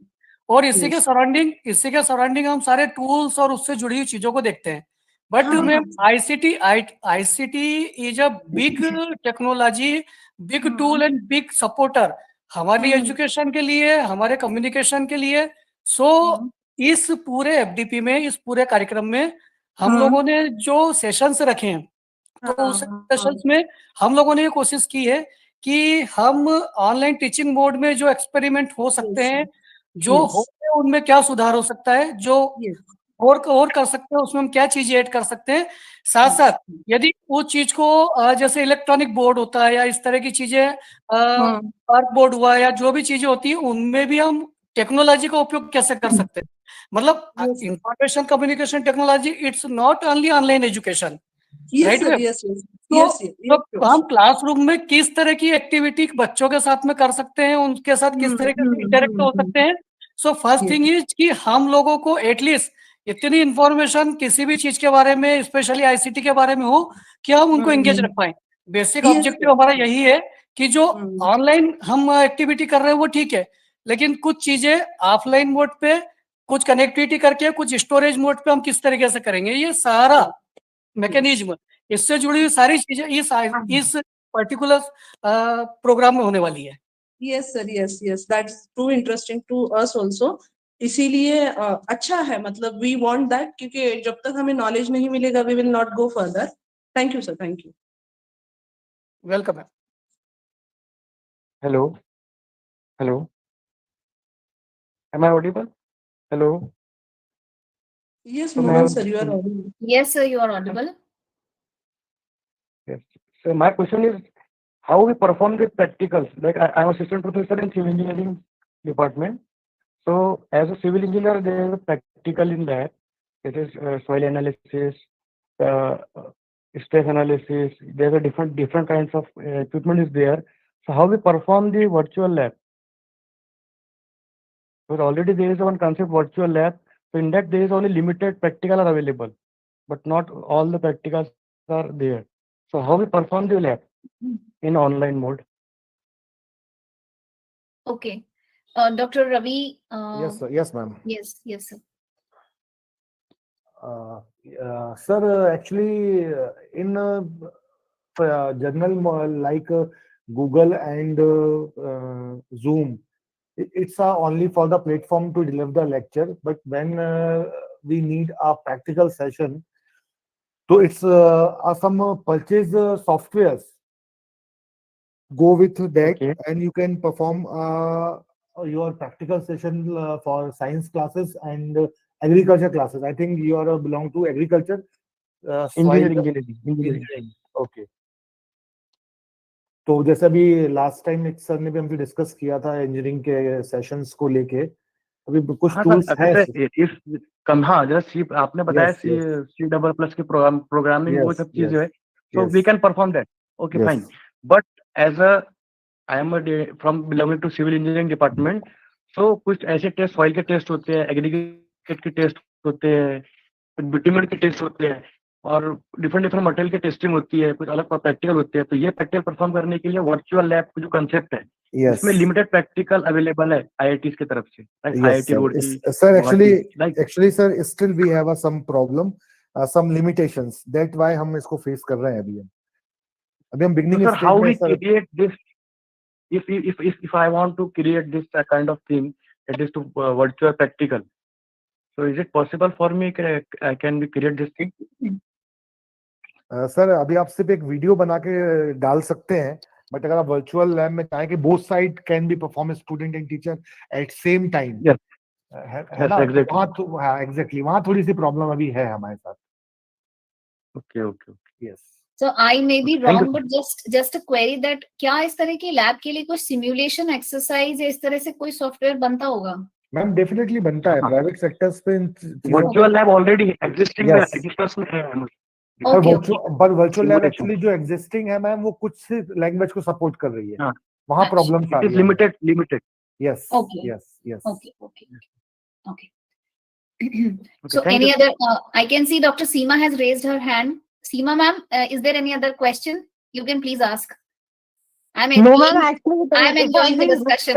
और इसी के सराउंडिंग हम सारे टूल्स और उससे जुड़ी हुई चीजों को देखते हैं. But ma'am ICT is a big technology, big tool and big supporter हमारी एजुकेशन के लिए, हमारे कम्युनिकेशन के लिए. सो इस पूरे FDP में, इस पूरे कार्यक्रम में हम लोगों ने जो सेशंस रखे हैं, तो उस सेशंस में हम लोगों ने ये कोशिश की है कि हम ऑनलाइन टीचिंग मोड में जो एक्सपेरिमेंट हो सकते हैं, जो हो रहे हैं, उनमें क्या सुधार हो सकता है, जो और कर सकते हैं, उसमें हम क्या चीजें ऐड कर सकते हैं. साथ साथ यदि उस चीज को जैसे इलेक्ट्रॉनिक बोर्ड होता है या इस तरह की चीजें, पार्क बोर्ड हुआ या जो भी चीजें होती है, उनमें भी हम टेक्नोलॉजी का उपयोग कैसे कर सकते हैं. मतलब information communication technology it's not only online education, right. तो हम क्लासरूम में किस तरह की एक्टिविटी बच्चों के साथ में कर सकते हैं, उनके साथ किस तरीके से इंटरेक्ट हो सकते हैं. सो फर्स्ट थिंग इज कि हम लोगों को एटलीस्ट इतनी इंफॉर्मेशन किसी भी चीज के बारे में, स्पेशली आईसीटी के बारे में हो कि हम उनको एंगेज रख पाए. बेसिक ऑब्जेक्टिव हमारा यही है कि जो ऑनलाइन हम एक्टिविटी कर रहे हैं वो ठीक है, लेकिन कुछ चीजें ऑफलाइन मोड पे, कुछ कनेक्टिविटी करके, कुछ स्टोरेज मोड पे हम किस तरीके से करेंगे, ये सारा मैकेनिज्म, इससे जुड़ी हुई सारी चीजें इस पर्टिकुलर प्रोग्राम में होने वाली है. Yes sir, yes that's too interesting to us also. इसीलिए अच्छा है, मतलब वी वांट दैट, क्योंकि जब तक हमें नॉलेज नहीं मिलेगा we will not go further. Thank you sir, thank you. Welcome ma'am. Hello hello, am I audible? Hello. Yes, So Mohan sir, you are audible. Yes, sir, you are audible. Yes. So my question is, how we perform the practicals? Like I'm assistant professor in civil engineering department. So as a civil engineer, there is a practical in that. It is soil analysis, stress analysis. There's a different kinds of equipment is there. So how we perform the virtual lab? Because already there is one concept virtual lab. So in that there is only limited practical are available, but not all the practicals are there. So how we perform the lab in online mode? Okay. Dr. Ravi. Yes, sir. Yes, ma'am. Yes, sir. Sir, actually, in general, like Google and Zoom, it's only for the platform to deliver the lecture. But when we need a practical session So it's some purchase softwares. Go with that, Okay. and you can perform your practical session for science classes and agriculture classes. I think you are belong to agriculture. Soil engineering. Okay. तो जैसा भी last time एक sir ने भी हमसे discuss किया था engineering के सेशंस को लेके, अभी कुछ टूल्स है। हाँ, जैसे आपने बताया C++ के प्रोग्रामिंग वो सब चीजें है, so we can perform that. Okay, fine. But as I am from belonging to civil engineering department, so कुछ ऐसे टेस्ट सॉइल के टेस्ट होते हैं, एग्रीगेट के टेस्ट होते हैं, बिटुमेन के टेस्ट होते हैं और डिफरेंट मटेरियल की टेस्टिंग होती है, कुछ अलग प्रैक्टिकल होते हैं। तो ये प्रैक्टिकल परफॉर्म करने के लिए वर्चुअल लैब जो कंसेप्ट है, इसमें लिमिटेड प्रैक्टिकल अवेलेबल है IITs की तरफ से, IIT Roorkee. Sir, actually sir, still we have some problem, some limitations. That why हम इसको फेस कर रहे हैं अभी हम beginning stage में। How we sir, create this? If I want to create this kind of thing, that is to virtual practical. So is it possible for me? Can we create this thing? Sir अभी आप सिर्फ एक video बना के डाल सकते हैं, but अगर आप वर्चुअल लैब में चाहें कि both side can be perform student and teacher at same time, है ना, एग्जैक्टली वहाँ थोड़ी सी प्रॉब्लम अभी है हमारे साथ। Okay yes. So I may be wrong, but just a query that क्या इस तरह की लैब के लिए कोई सिमुलेशन एक्सरसाइज या इस तरह से कोई सॉफ्टवेयर बनता होगा? मैम डेफिनेटली बनता है, प्राइवेट सेक्टर्स पे वर्चुअल लैब ऑलरेडी एग्जिस्टिंग है, पर वर्चुअल लैब एक्चुअली जो एग्जिस्टिंग है मैम वो कुछ लैंग्वेज को सपोर्ट कर रही है, वहाँ प्रॉब्लम आ रही है। Limited. Yes yes. Okay. So any other? I can see Dr. Seema has raised her hand. Seema ma'am, is there any other question? You can please ask. No, ma'am, actually, I'm enjoying the discussion.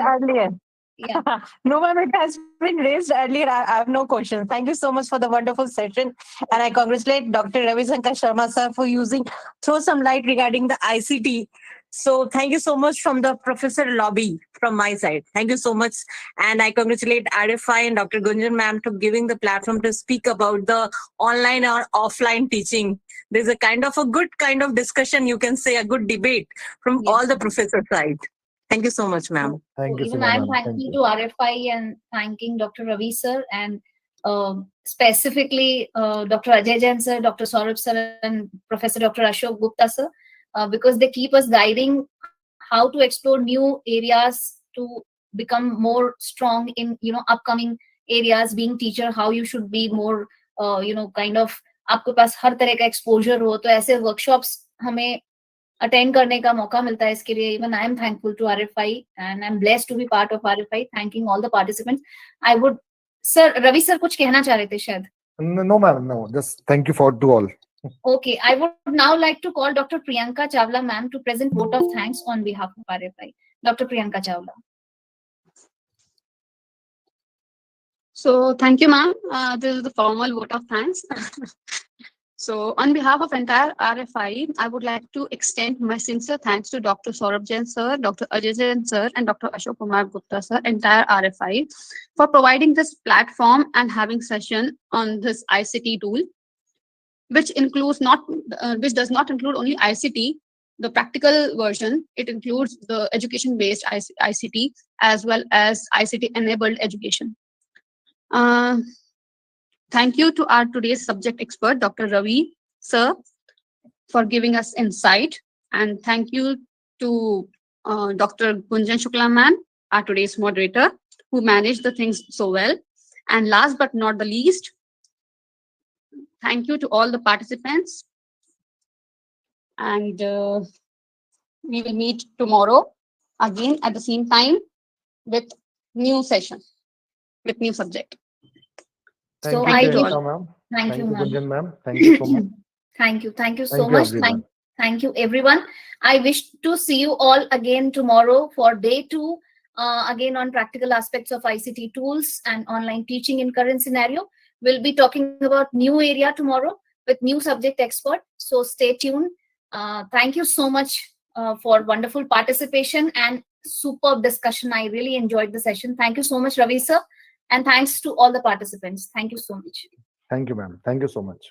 Yeah. No, ma'am, it has been raised earlier. I have no questions. Thank you so much for the wonderful session. And I congratulate Dr. Ravi Shankar Sharma sir for throw some light regarding the ICT. So thank you so much from the professor lobby from my side. Thank you so much. And I congratulate RFI and Dr. Gunjan ma'am to giving the platform to speak about the online or offline teaching. There's a good kind of discussion, you can say a good debate from all the professor side. Thank you so much, ma'am. Thank you. Even I'm thanking to RFI and thanking Dr. Ravi sir and specifically Dr. Ajay Jain sir, Dr. Saurabh sir and Professor Dr. Ashok Gupta sir, because they keep us guiding how to explore new areas to become more strong in upcoming areas. Being teacher, how you should be more kind of आपके पास हर तरह का exposure हो, तो ऐसे workshops हमें attend करने का मौका मिलता है। इसके लिए even I am thankful to RFI and I am blessed to be part of RFI. Thanking all the participants. I would sir Ravi sir कुछ कहना चाह रहे थे शायद? No ma'am, no, just thank you for to all. Okay, I would now like to call Dr. Priyanka Chawla ma'am to present vote of thanks on behalf of RFI. Dr. Priyanka Chawla. So thank you, ma'am. This is the formal vote of thanks. So on behalf of entire RFI, I would like to extend my sincere thanks to Dr. Saurabh Jain sir, Dr. Ajay Jain sir, and Dr. Ashok Kumar Gupta sir, entire RFI, for providing this platform and having session on this ICT tool, which does not include only ICT, the practical version. It includes the education-based ICT as well as ICT-enabled education. Thank you to our today's subject expert, Dr. Ravi sir, for giving us insight. And thank you to Dr. Gunjan Shukla ma'am, our today's moderator, who managed the things so well. And last but not the least, thank you to all the participants. And we will meet tomorrow again at the same time with new session, with new subject. Thank you, ma'am. Thank you, Gunjan ma'am. Thank you so much. Thank you so much. Thank you, everyone. I wish to see you all again tomorrow for day 2, again on practical aspects of ICT tools and online teaching in current scenario. We'll be talking about new area tomorrow with new subject expert. So stay tuned. Thank you so much for wonderful participation and superb discussion. I really enjoyed the session. Thank you so much, Ravi sir. And thanks to all the participants. Thank you so much. Thank you, ma'am. Thank you so much.